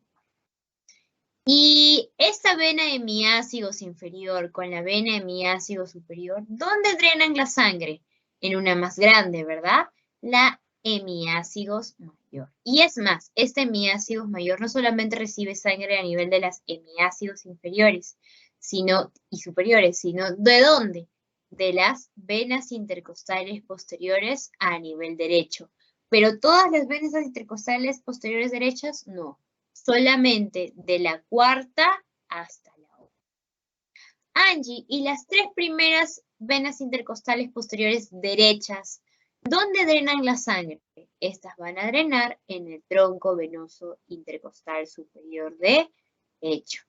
Y esta vena hemiácidos inferior con la vena hemiácidos superior, ¿dónde drenan la sangre? En una más grande, ¿verdad? La hemiácidos mayor. Y es más, este hemiácidos mayor no solamente recibe sangre a nivel de las hemiácidos inferiores y superiores, sino ¿de dónde? De las venas intercostales posteriores a nivel derecho. Pero todas las venas intercostales posteriores derechas, no. Solamente de la cuarta hasta la 8. Angie, ¿y las 3 primeras venas intercostales posteriores derechas, dónde drenan la sangre? Estas van a drenar en el tronco venoso intercostal superior derecho.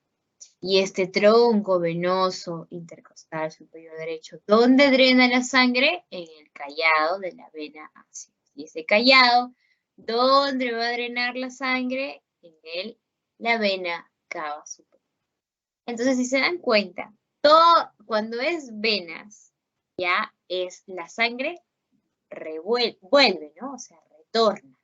Y este tronco venoso intercostal superior derecho, ¿dónde drena la sangre? En el callado de la vena ácida. Y ese callado, ¿dónde va a drenar la sangre? En la vena cava superior. Entonces, si se dan cuenta, cuando es venas, ya es la sangre vuelve, ¿no? O sea, retorna,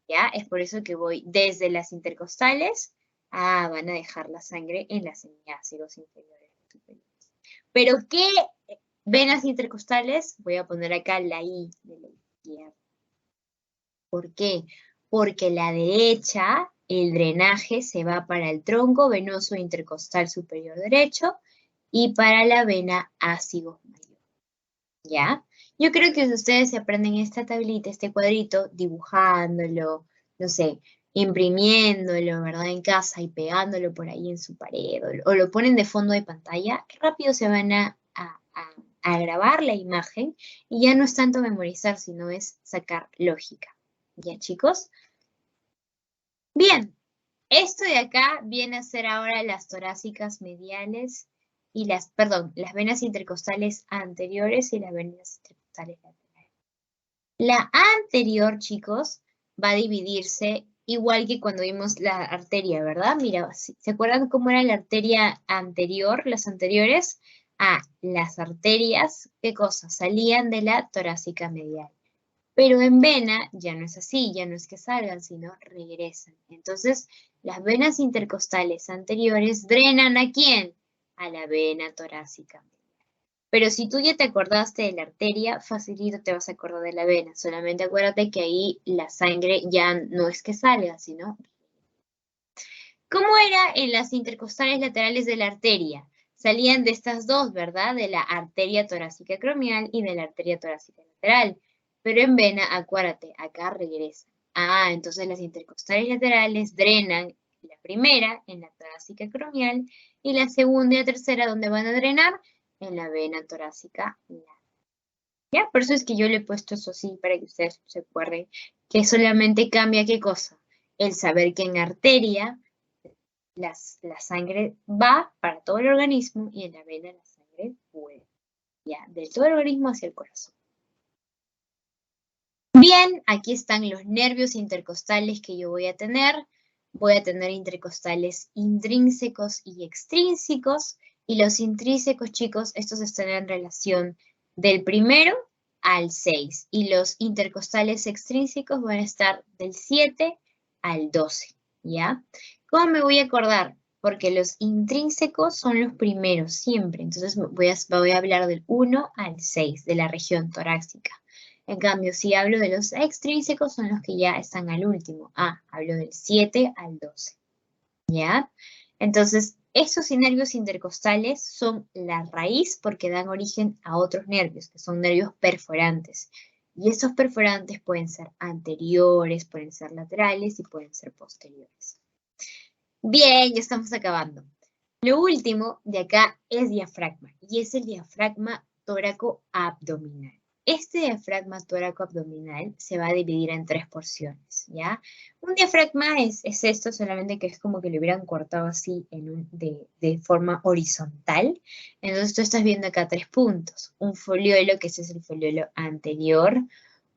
¿ya? Es por eso que voy desde las intercostales, van a dejar la sangre en las hemiácidos inferiores y superiores. ¿Pero qué venas intercostales? Voy a poner acá la I de la izquierda. ¿Por qué? Porque la derecha, el drenaje se va para el tronco venoso intercostal superior derecho y para la vena ácido mayor. ¿Ya? Yo creo que si ustedes se aprenden esta tablita, este cuadrito, dibujándolo, no sé, imprimiéndolo, ¿verdad? En casa y pegándolo por ahí en su pared, o lo ponen de fondo de pantalla, rápido se van a a grabar la imagen y ya no es tanto memorizar, sino es sacar lógica. ¿Ya, chicos? Bien, esto de acá viene a ser ahora las torácicas mediales y las venas intercostales anteriores y las venas intercostales laterales. La anterior, chicos, va a dividirse igual que cuando vimos la arteria, ¿verdad? Mira, ¿se acuerdan cómo era la arteria anterior, las anteriores? Las arterias, ¿qué cosa? Salían de la torácica medial. Pero en vena ya no es así, ya no es que salgan, sino regresan. Entonces, las venas intercostales anteriores drenan ¿a quién? A la vena torácica. Pero si tú ya te acordaste de la arteria, facilito te vas a acordar de la vena. Solamente acuérdate que ahí la sangre ya no es que salga, sino... ¿Cómo era en las intercostales laterales de la arteria? Salían de estas dos, ¿verdad? De la arteria torácica acromial y de la arteria torácica lateral. Pero en vena, acuérdate, acá regresa. Entonces las intercostales laterales drenan la primera en la torácica acromial y la segunda y la tercera, ¿dónde van a drenar? En la vena torácica lateral. ¿Ya? Por eso es que yo le he puesto eso así, para que ustedes se acuerden que solamente cambia ¿qué cosa? El saber que en arteria la sangre va para todo el organismo y en la vena la sangre vuelve. Ya, de todo el organismo hacia el corazón. Bien, aquí están los nervios intercostales que yo voy a tener. Voy a tener intercostales intrínsecos y extrínsecos. Y los intrínsecos, chicos, estos están en relación del 1 al 6. Y los intercostales extrínsecos van a estar del 7 al 12. ¿Ya? ¿Cómo me voy a acordar? Porque los intrínsecos son los primeros siempre. Entonces voy a hablar del 1 al 6, de la región torácica. En cambio, si hablo de los extrínsecos, son los que ya están al último. Hablo del 7 al 12. ¿Ya? Entonces, estos nervios intercostales son la raíz porque dan origen a otros nervios, que son nervios perforantes. Y estos perforantes pueden ser anteriores, pueden ser laterales y pueden ser posteriores. Bien, ya estamos acabando. Lo último de acá es diafragma, y es el diafragma tóraco-abdominal. Este diafragma tóraco-abdominal se va a dividir en 3 porciones, ¿ya? Un diafragma es esto, solamente que es como que lo hubieran cortado así de forma horizontal. Entonces tú estás viendo acá 3 puntos. Un foliolo, que ese es el foliolo anterior,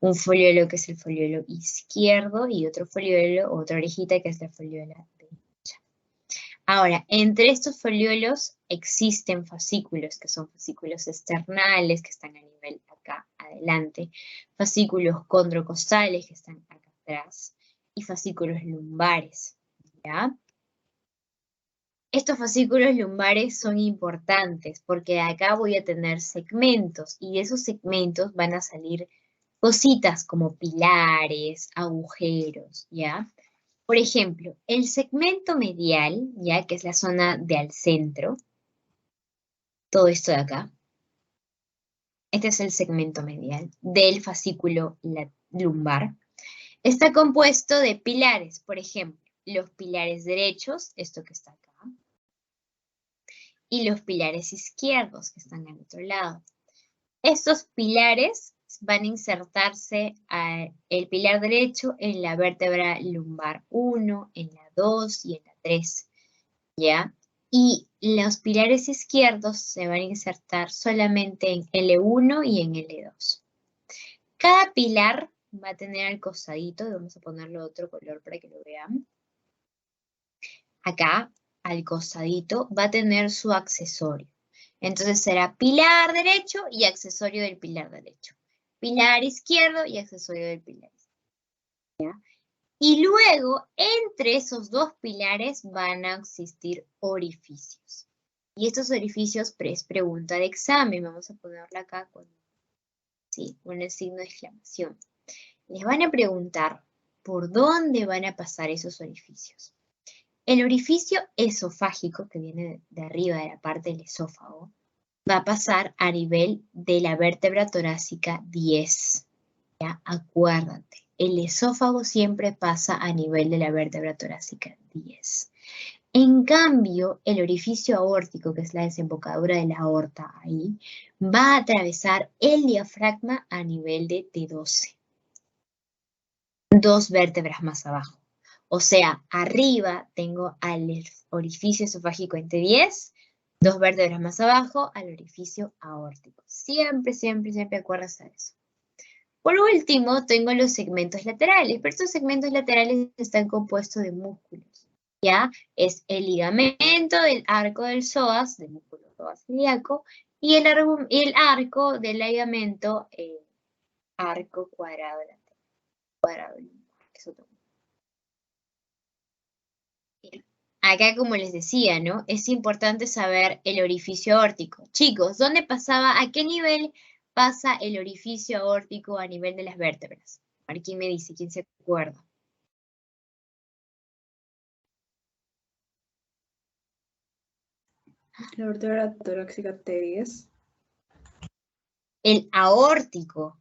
un foliolo, que es el foliolo izquierdo, y otro foliolo, otra orejita, que es la foliola derecha. Ahora, entre estos foliolos existen fascículos, que son fascículos externales, que están a nivel acá adelante, fascículos condrocostales, que están acá atrás, y fascículos lumbares, ¿ya? Estos fascículos lumbares son importantes porque de acá voy a tener segmentos, y de esos segmentos van a salir cositas como pilares, agujeros, ¿ya? Por ejemplo, el segmento medial, ya que es la zona de al centro, todo esto de acá, este es el segmento medial del fascículo lumbar, está compuesto de pilares, por ejemplo, los pilares derechos, esto que está acá, y los pilares izquierdos, que están al otro lado. Estos pilares van a insertarse el pilar derecho en la vértebra lumbar 1, en la 2 y en la 3, ¿ya? Y los pilares izquierdos se van a insertar solamente en L1 y en L2. Cada pilar va a tener al costadito, vamos a ponerle otro color para que lo vean. Acá, al costadito, va a tener su accesorio. Entonces será pilar derecho y accesorio del pilar derecho. Pilar izquierdo y accesorio del pilar izquierdo, ¿ya? Y luego, entre esos dos pilares van a existir orificios. Y estos orificios es pregunta de examen. Vamos a ponerla acá con un signo de exclamación. Les van a preguntar por dónde van a pasar esos orificios. El orificio esofágico, que viene de arriba de la parte del esófago, va a pasar a nivel de la vértebra torácica 10. ¿Ya? Acuérdate, el esófago siempre pasa a nivel de la vértebra torácica 10. En cambio, el orificio aórtico, que es la desembocadura de la aorta ahí, va a atravesar el diafragma a nivel de T12. 2 vértebras más abajo. O sea, arriba tengo al orificio esofágico en T10, 2 vértebras más abajo al orificio aórtico. Siempre, siempre, siempre acuérdense de eso. Por último, tengo los segmentos laterales, pero estos segmentos laterales están compuestos de músculos. ¿Ya? Es el ligamento del arco del psoas, del músculo psoas ilíaco, y el arco del ligamento arco cuadrado lateral. Cuadrado, es otro. Bien. Acá, como les decía, ¿no? Es importante saber el orificio aórtico. Chicos, ¿dónde pasaba, a qué nivel pasa el orificio aórtico a nivel de las vértebras? A ver quién me dice, quién se acuerda.
La vértebra torácica T10.
El aórtico.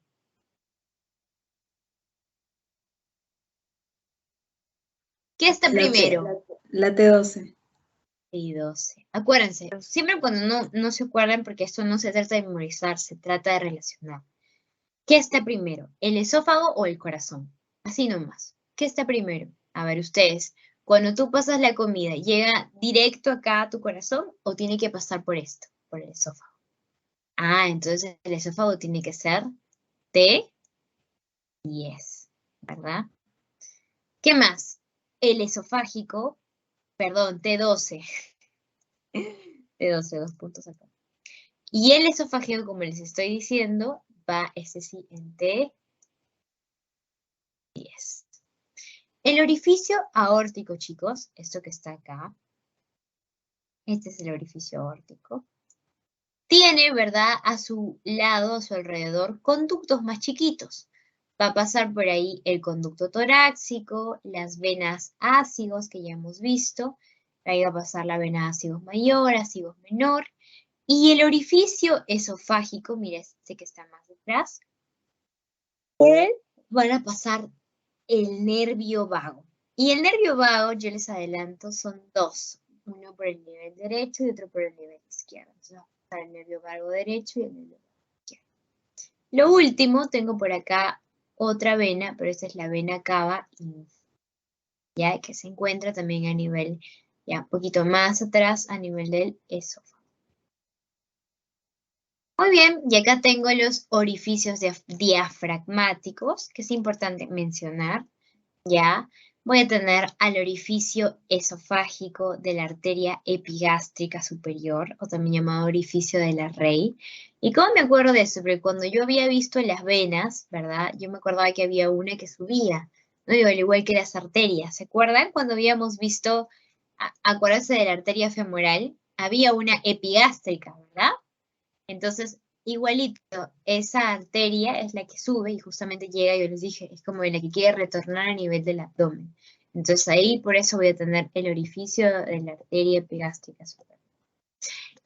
¿Qué está primero?
La T12.
T12. Acuérdense, siempre cuando no se acuerdan, porque esto no se trata de memorizar, se trata de relacionar. ¿Qué está primero? ¿El esófago o el corazón? Así nomás. ¿Qué está primero? A ver, ustedes, cuando tú pasas la comida, ¿llega directo acá a tu corazón o tiene que pasar por esto, por el esófago? Ah, entonces el esófago tiene que ser T10, ¿verdad? ¿Qué más? El esofágico, perdón, T12. T12, 2 puntos acá. Y el esofágico, como les estoy diciendo, va ese sí en T10. El orificio aórtico, chicos, esto que está acá, este es el orificio aórtico, tiene, ¿verdad?, a su lado, a su alrededor, conductos más chiquitos. Va a pasar por ahí el conducto torácico, las venas ácigos que ya hemos visto, ahí va a pasar la vena ácigos mayor, ácigos menor, y el orificio esofágico, mira este que está más detrás, por él van a pasar el nervio vago. Y el nervio vago, yo les adelanto, son 2. Uno por el nivel derecho y otro por el nivel izquierdo. Entonces vamos a pasar el nervio vago derecho y el nervio vago izquierdo. Lo último, tengo por acá otra vena, pero esta es la vena cava, ya que se encuentra también a nivel, ya un poquito más atrás, a nivel del esófago. Muy bien, y acá tengo los orificios diafragmáticos, que es importante mencionar, ¿ya? Voy a tener al orificio esofágico de la arteria epigástrica superior, o también llamado orificio de la Rey. ¿Y cómo me acuerdo de eso? Porque cuando yo había visto las venas, ¿verdad? Yo me acordaba que había una que subía, ¿no? Digo, al igual que las arterias. ¿Se acuerdan? Cuando habíamos visto, acuérdense de la arteria femoral, había una epigástrica, ¿verdad? Entonces, igualito, esa arteria es la que sube y justamente llega, yo les dije, es como la que quiere retornar a nivel del abdomen. Entonces ahí por eso voy a tener el orificio de la arteria epigástrica superior.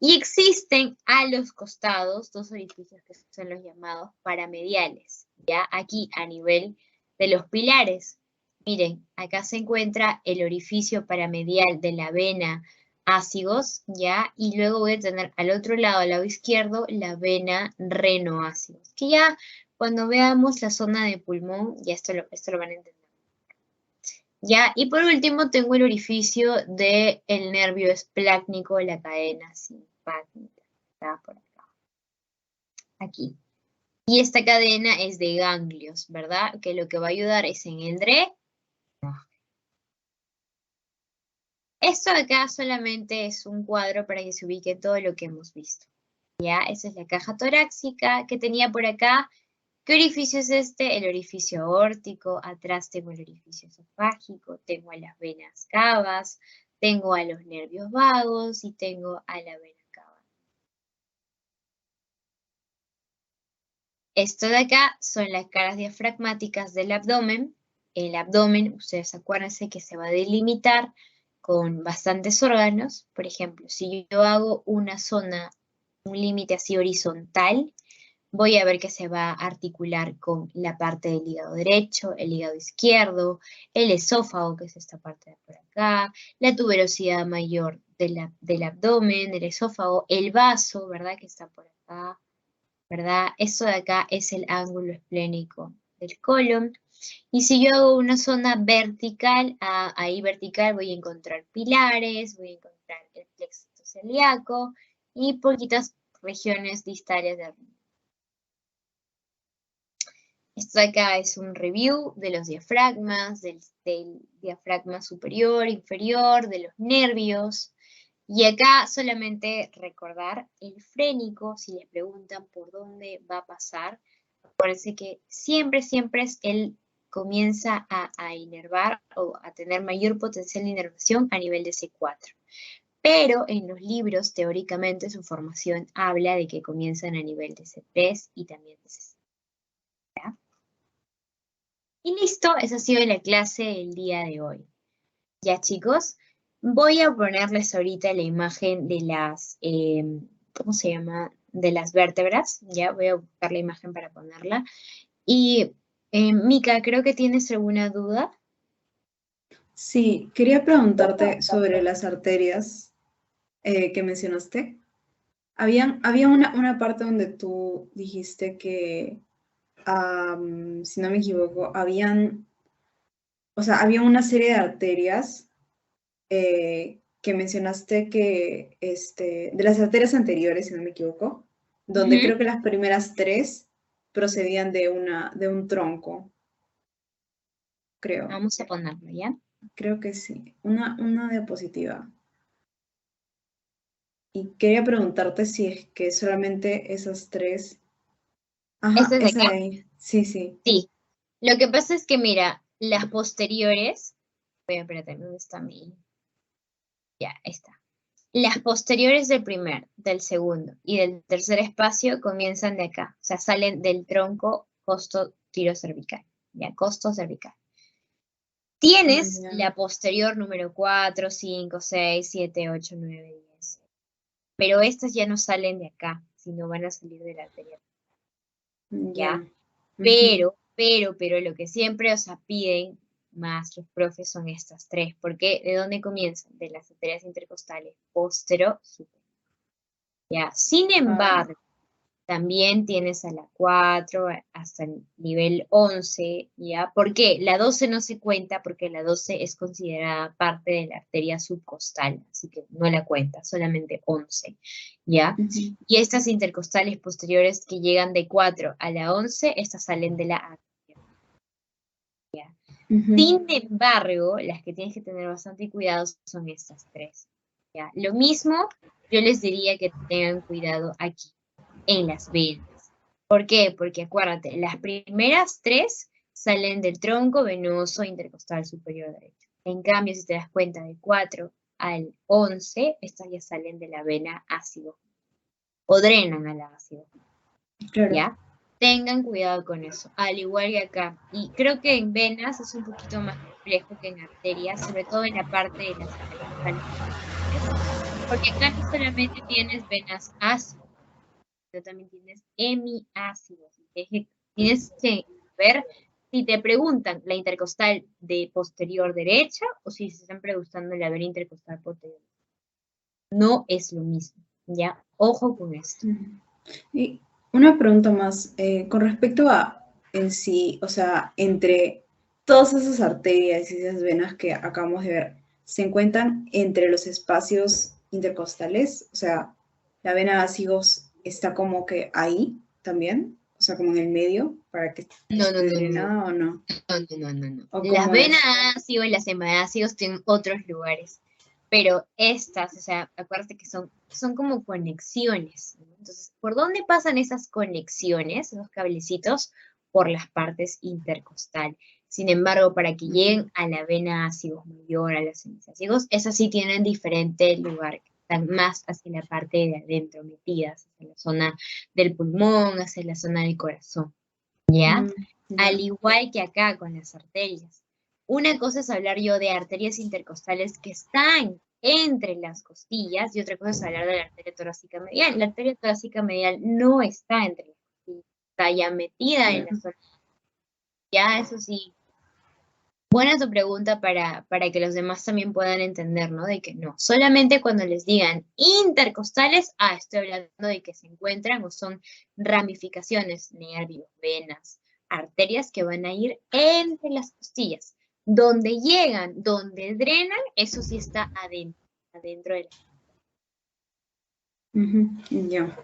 Y existen a los costados 2 orificios que son los llamados paramediales, ya aquí a nivel de los pilares. Miren, acá se encuentra el orificio paramedial de la vena ácigos, ¿ya? Y luego voy a tener al otro lado, al lado izquierdo, la vena renoácigos, que ya cuando veamos la zona de pulmón, ya esto lo van a entender. ¿Ya? Y por último tengo el orificio del nervio esplácnico de la cadena simpática. Está por acá. Aquí. Y esta cadena es de ganglios, ¿verdad? Que lo que va a ayudar es en el drenaje. Esto acá solamente es un cuadro para que se ubique todo lo que hemos visto. ¿Ya? Esa es la caja torácica que tenía por acá. ¿Qué orificio es este? El orificio aórtico. Atrás tengo el orificio esofágico. Tengo a las venas cavas. Tengo a los nervios vagos y tengo a la vena cava. Esto de acá son las caras diafragmáticas del abdomen. El abdomen, ustedes acuérdense que se va a delimitar con bastantes órganos. Por ejemplo, si yo hago una zona, un límite así horizontal, voy a ver que se va a articular con la parte del hígado derecho, el hígado izquierdo, el esófago, que es esta parte de por acá, la tuberosidad mayor del abdomen, del esófago, el vaso, ¿verdad? Que está por acá, ¿verdad? Esto de acá es el ángulo esplénico del colon. Y si yo hago una zona vertical, ahí vertical voy a encontrar pilares, voy a encontrar el plexo celíaco y poquitas regiones distales de arriba. Esto de acá es un review de los diafragmas, del diafragma superior, inferior, de los nervios. Y acá solamente recordar el frénico, si les preguntan por dónde va a pasar, acuérdense que siempre él comienza a inervar o a tener mayor potencial de inervación a nivel de C4. Pero en los libros, teóricamente, su formación habla de que comienzan a nivel de C3 y también de C5. ¿Ya? Y listo, esa ha sido la clase del día de hoy. Ya, chicos, voy a ponerles ahorita la imagen de las, ¿cómo se llama? De las vértebras. Ya, voy a buscar la imagen para ponerla. Y, Mica, creo que tienes alguna duda.
Sí, quería preguntarte sobre las arterias que mencionaste. Había una parte donde tú dijiste que, si no me equivoco, había una serie de arterias que mencionaste que, de las arterias anteriores, si no me equivoco, donde creo que las primeras 3 procedían de un tronco, creo.
Vamos a ponerlo, ¿ya?
Creo que sí. Una diapositiva. Y quería preguntarte si es que solamente esas 3. Ajá,
¿Esta es de
esa
acá?
de ahí. Sí, sí.
Sí. Lo que pasa es que, mira, las posteriores... Espérate, ¿dónde está mi...? Ya, está. Las posteriores del primer, del segundo y del tercer espacio comienzan de acá. O sea, salen del tronco costo tiro cervical. Ya, costo cervical. Tienes
Ya.
la posterior número 4, 5, 6, 7, 8, 9, 10. Pero estas ya no salen de acá, sino van a salir de la anterior. ¿Ya?
Ujú.
Pero lo que siempre, o sea, piden más los profes son estas 3. Porque ¿de dónde comienzan? De las arterias intercostales, postero, superior. ¿Ya? Sin embargo, también tienes a la 4 hasta el nivel 11, ¿ya? ¿Por qué? La 12 no se cuenta porque la 12 es considerada parte de la arteria subcostal, así que no la cuenta, solamente 11, ¿ya?
Ujú.
Y estas intercostales posteriores que llegan de 4 a la 11, estas salen de la arteria, ¿ya?
Ujú.
Sin embargo, las que tienes que tener bastante cuidado son estas 3, ¿ya? Lo mismo, yo les diría que tengan cuidado aquí en las venas. ¿Por qué? Porque acuérdate, las primeras 3 salen del tronco venoso intercostal superior derecho. En cambio, si te das cuenta, de 4 al 11, estas ya salen de la vena ácido o drenan al ácido.
Claro.
¿Ya? Tengan cuidado con eso, al igual que acá. Y creo que en venas es un poquito más complejo que en arterias, sobre todo en la parte de las intercostales. Porque acá no solamente tienes venas ácidas, pero también tienes hemiácidos. Tienes que ver si te preguntan la intercostal de posterior derecha o si se están preguntando la vena intercostal posterior. No es lo mismo, ¿ya? Ojo con esto.
Y una pregunta más, con respecto a en sí, o sea, entre todas esas arterias y esas venas que acabamos de ver, ¿se encuentran entre los espacios intercostales? O sea, la vena ácidos está como que ahí también, o sea, como en el medio, para que
No,
esté drenada o no.
No.
¿O
Las
cómo
venas
es?
ácidos y las hemiácidos tienen otros lugares. Pero estas, o sea, acuérdate que son como conexiones, ¿no? Entonces, ¿por dónde pasan esas conexiones, esos cablecitos? Por las partes intercostales. Sin embargo, para que lleguen a la vena ácidos mayor, a las hemiácidos, esas sí tienen diferente lugar, están más hacia la parte de adentro, metidas, hacia la zona del pulmón, hacia la zona del corazón, ¿ya? Al igual que acá con las arterias. Una cosa es hablar yo de arterias intercostales que están entre las costillas y otra cosa es hablar de la arteria torácica medial. La arteria torácica medial no está entre las costillas. está ya metida en la zona. Ya, eso sí. Buena tu pregunta para que los demás también puedan entender, ¿no? De que no, solamente cuando les digan intercostales, estoy hablando de que se encuentran o son ramificaciones, nervios, venas, arterias que van a ir entre las costillas. Donde llegan, donde drenan, eso sí está adentro de la...
Ujú, ya.